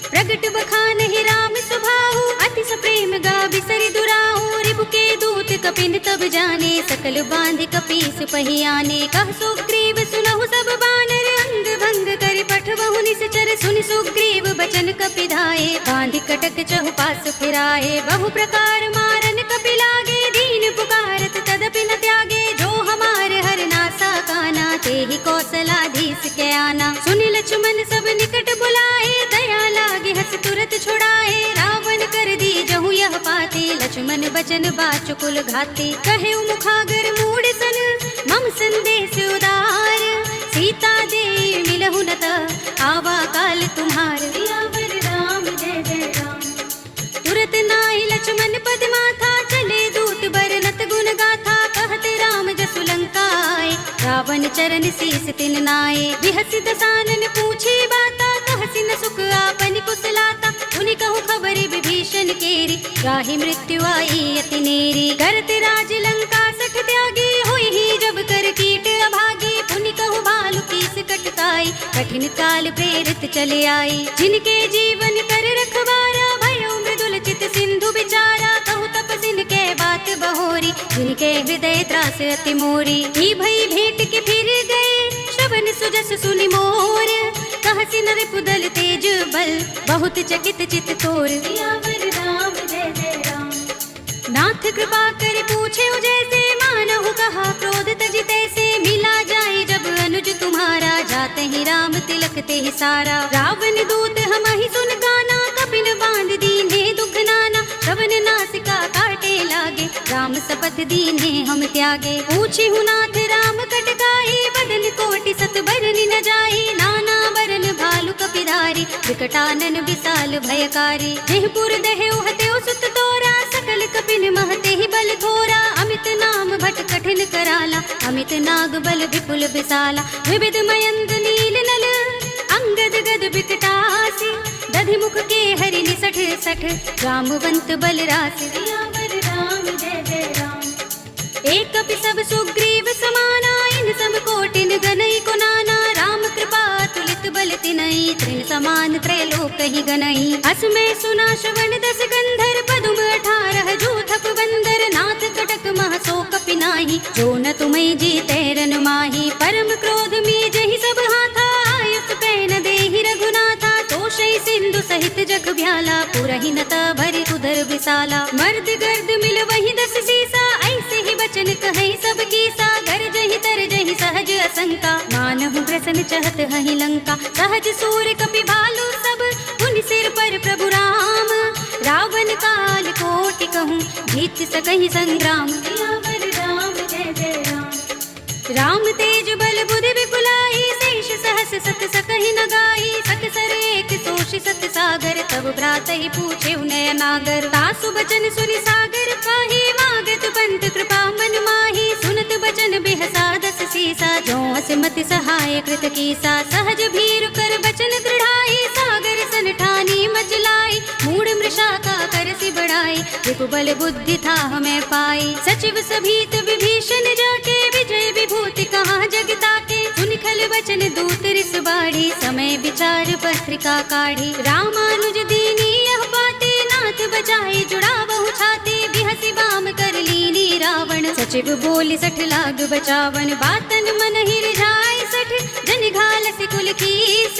प्रगट बखान ही राम सुभाऊ अति सप्रेम गा बिसरि दुराऊ रिबु के दूत कपिन तब जाने सकल बांध कपीस पहि आने कह सुग्रीव सुनहु सब बानर अंग भंग कर पठवहु निश्चर सुनि सुग्रीव बचन कपिधाए बांध कटक चहुपास फिराए बहु प्रकार मारन कपि लागे दीन पुकारत तदपि न त्यागे जो हमारे हर नासा काना तेहि कौशलाधीश के आना सुनि लक्ष्मण सब निकट बुलाए दया लागे हस तुरत छुड़ाए रावण कर दी जहु यह पाते लक्ष्मण बचन बाचुकुल घाते कहे मुखागर मूड सन मम संदेश उदार सीता दे मिलहु न त आवा काल तुम्हार राम जय जय राम। तुरत नाई लक्ष्मण पद माथा चले दूत बरनत गुण गाथा कहते राम जसु लंका आए रावण चरण शीस तिन नाए बिहसि दसानन पूछे बाता कहसि न सुख आपन कुशलाता उनि कहु खबरि विभीषण केरी राहि मृत्यु आई अति नेरी करत राज लंका सठ त्यागी होई ही जब कर कीट अभागी पुनि कहु भालु कीस कटकाई कठिन काल प्रेरित चले आई जिनके जीवन कर रखवारा भयो मृदुल चित सिंधु बिचारा कहु तपसिन के बात बहोरी जिनके हृदय त्रास अति मोरी ही भई भेंट के फिर गए श्रवण सुजस सुनि मोर कहसि नर पुदल तेज बल बहुत चकित चित तोर राम जय जय राम। नाथ कृपा कर पूछे जैसे मानहु कहा क्रोध तज तैसे मिला जाए जब अनुज तुम्हारा जाते ही राम तिलक ते ही सारा रावण दूत हम ही सुन गाना कपिन बांध दीने दुख नाना श्रवण नासिका काटे लागे राम शपथ दीने हम त्यागे पूछी हूँ नाथ राम कटकाई बदन कोटि सत बरनि न जाई नाना बरन भालु कपिधारी विकटानन विशाल भयकारी देहपुर दहेउ हतेउ सुत तोरा सकल कपिन महते ही बल थोरा अमित नाम भट कठिन कराला अमित नाग बल विपुल विशाला विविध मयंक नील नल अंगद गद विकटासी दधि मुख के हरि निसठ सठ रामवंत बल रासि राम जय जय राम। एक कपि सब सुग्रीव समाना इन सम कोटिन गनई को नाना राम कृपा तुलित बल तिनई तृण समान त्रैलोक ही गनई असमय सुना श्रवण दस गंधर पदुम 18 जूथप बंदर नाथ कटक मह सो कपि नाही जो न तुम्हें जीते रन माही परम क्रोध में जहि सब हाथा आयुष पैन देहि रघुनाथा तोषै सिंधु सहित जग भ्याला पुरहि नता भरि उदर विशाला मर्द गर्द मिल वही 10 सीसा ऐसे ही बचन कहे सब कीसा घर जहि तर जहि सहज असंका मानहु ग्रसन चहत हहि लंका सहज सूर कपि भालु सब उन सिर पर प्रभु राम रावण काल कोटि कहूँ जीत सकहि संग्राम राम जय जय राम। राम तेज बल बुद्धि विपुलाई शेष सहस सत सकहि न गाई सकसर एक सोषि सत सागर तब भ्रात ही पूछे नय नागर तासु बचन सुनि सागर पाही मागत पंत कृपा मन माही सुनत बचन बिहसा 10 सीसा जो असमति सहाय कृत कीसा सहज भीर बचन दृढ़ाई सागर सन ठानी मचलाई मूढ़ मृषा का कर सि बड़ा बड़ाई, रिपुबल बुद्धि था हमें पाई। सचिव सभीत विभीषण जाके, विजय विभूति कहाँ जगता के। सुन खल वचन दूत रिस बाढ़ी, समय विचार पत्रिका काढ़ी। रामानुज दीनी यह बातें, नाथ बचाए जुड़ा बहु छाती। बिहसी बाम कर लीनी रावण, सचिव बोल 60 लाग बचावन। बातन मन ही रिझाए 60, जन घालस कुल कीस।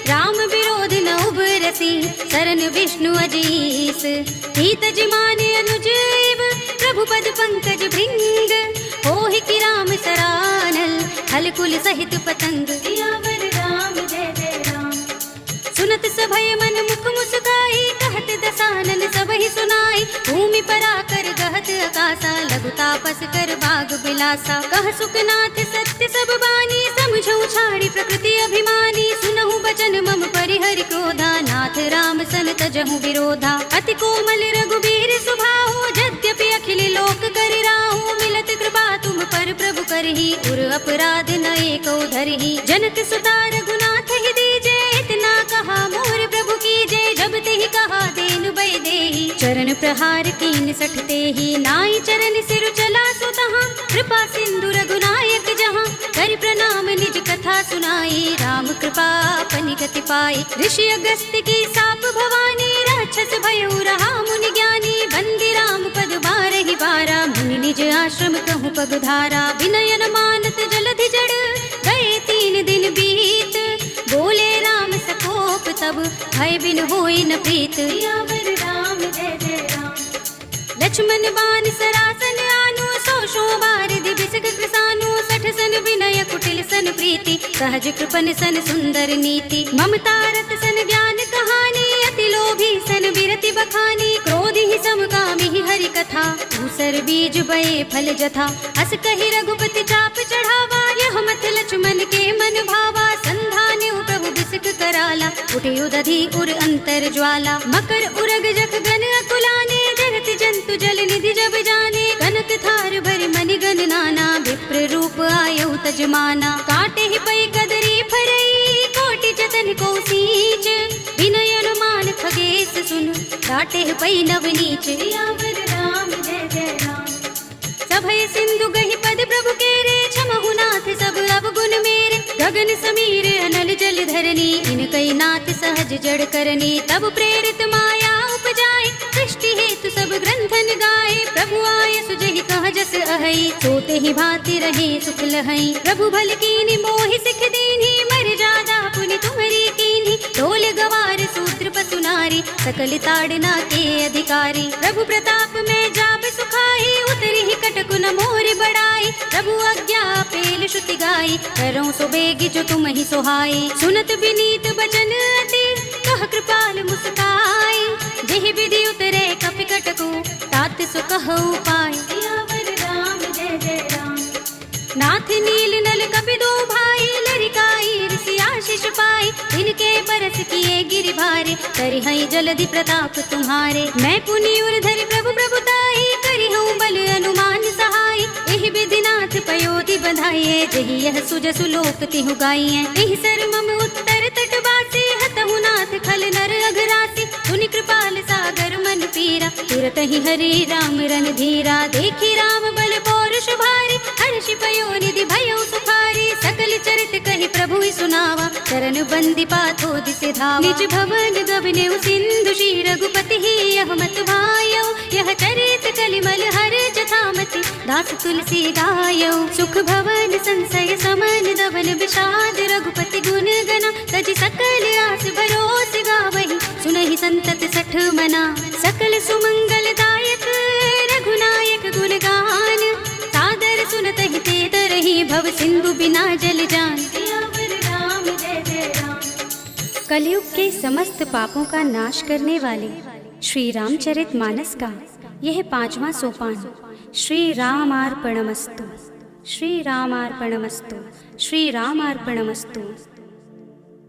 राम विरोध न उबरसी, शरण विष्णु अजीस। हित जिमाने अनुज इव, प्रभु पद पंकज भृंग। होहि कि राम सरानल, हल कुल सहित पतंग। सियावर राम जय जय राम। सुनत सभय मन मुख मुस्काई, कहत दसानन सबहि सुनाई। भूमि पराकर गहत आकाशा, लघु तापस कर बाग बिलासा। कह सुखनाथ सत्य सब बानी, समझऊ छाड़ी प्रकृति अभिमानी। सुनहु बचन मम परिहरि क्रोधा, नाथ राम सन तजहु विरोधा। अति कोमल रघुबीर सुभाऊ, यद्यपि अखिल लोक करि राहु। मिलत कृपा तुम पर प्रभु करही, उर अपराध न एको धरही। जनक सुता रघुनाथ ही दीजे, इतना कहा मोर प्रभु की जय। जब ते ही कहा देनु बै देही, चरण प्रहार कीन 60 तेहि। नाई चरण सिर चला सुतहाँ, कृपा सिंधु रघुनायक जहाँ। कर प्रणाम निज कथा सुनाई, राम कृपा अपनी गति पाई। ऋषि अगस्त्य की साप भवानी, राक्षस भयउ रहा मुनि ज्ञानी। बंदी राम पद बारहि बारा, मुनि निज आश्रम कहूँ पगधारा। विनयन मानत जलधि जड़, गए 3 दिन बीत। बोले राम सकोप तब, भय बिन होई न प्रीत। सियावर राम जय जय राम। लक्ष्मण बान सरासन आनु, 100 बारिधि बिसक कृसानु। 60 सन विनय कुटिल सन प्रीति, सहज कृपन सन सुंदर नीति। ममता रत सन ज्ञान कहानी, अति लोभी सन बिरति बखानी। क्रोधि ही समकामी ही हरि कथा, दूसर बीज बये फल जथा। अस कहि रघुपति चाप चढ़ावा, यह मत लक्ष्मण के मन भावा। संधान्यु प्रभु बिसक कराला, उठे उदधि उर अंतर ज्वाला। मकर उरग जख गन अकुलाने, जगत जंतु जल निधि जब जाने। कनक थार भरि मनि गण नाना, विप्र रूप आयु तजमाना। काटे ही पै कदरी फरई, कोटि जतन को सींच। विनय अनुमान खगेश सुन, काटे ही पै नव नीच। सियावर राम जय जय राम। सभय सिंधु गहि पद प्रभु केरे, क्षमहु नाथ सब अवगुण मेरे। गगन समीर अनल जल धरनी, इनकई नाथ सहज जड़ करनी। तब प्रेरित माया उपजाए, सृष्टि हेतु सब ग्रंथन गाए। प्रभु आय सुजहि कह जस अहै, सोते ही भांति रहे सुख लहै। प्रभु भल कीन्हि मोहि सिख दीन्हि, मर जादा पुनि तुम्हरी कीन्हि। ढोल गवार सूत्र पसु नारी, सकल ताड़ना के अधिकारी। प्रभु प्रताप में जाप सुखाई, उतरि ही कटकु न मोर बड़ाई। प्रभु आज्ञा पेल श्रुति गाई, करऊँ सो बेगी जो तुम ही सोहाई। सुनत विनीत बचन अति, कह कृपाल मुस्काई। जेहि विधि उतरे कपि कटकु, तात सो कहु पाय। सियावर राम जय जय राम। नाथ नील नल कपि दो भाई, लरिकाई ऋषि आशीष पाई। इनके परस किए गिरि भारे, करिहई जलधि प्रताप तुम्हारे। मैं पुनि उर धरि प्रभु प्रभुताई, करिहऊँ बल अनुमान सहाय। एहि विधि नाथ पयोधि बंधाइए, जेहि यह सुजसु लोक तिहु गाइए। एहि सर मम उत्तर तट बासी, हतहु नाथ खल नर अघरासी। सुनि कृपाल सागर मन पीरा, तुरत ही हरि राम रन धीरा। देखी राम बल पौरुष भारी, हर्षि पयो निधि भयो सुखारी। सकल चरित कहि प्रभु सुनावा, चरण बंदी पाथो दिसि धावा। निज भवन गबनेउ सिंधु, श्री रघुपति ही यह मत भायो। यह चरित कलिमल हर जथामति, दास तुलसी गायो। सुख भवन संशय समन, धवन विषाद रघुपति गुण गना। तज सकल आस भरोस गावहि, सुनहि संतत 60 मना। सकल सुमंगल दायक, रघुनायक गुण गान। सादर सुनत ही ते तरहि, भव सिंधु बिना जल जान। सियावर राम जय जय राम। कलयुग के समस्त पापों का नाश करने वाले श्री रामचरितमानस का यह 5वां सोपान श्री रामार्पणमस्तु, श्री रामार्पणमस्तु, श्री रामार्पणमस्तु।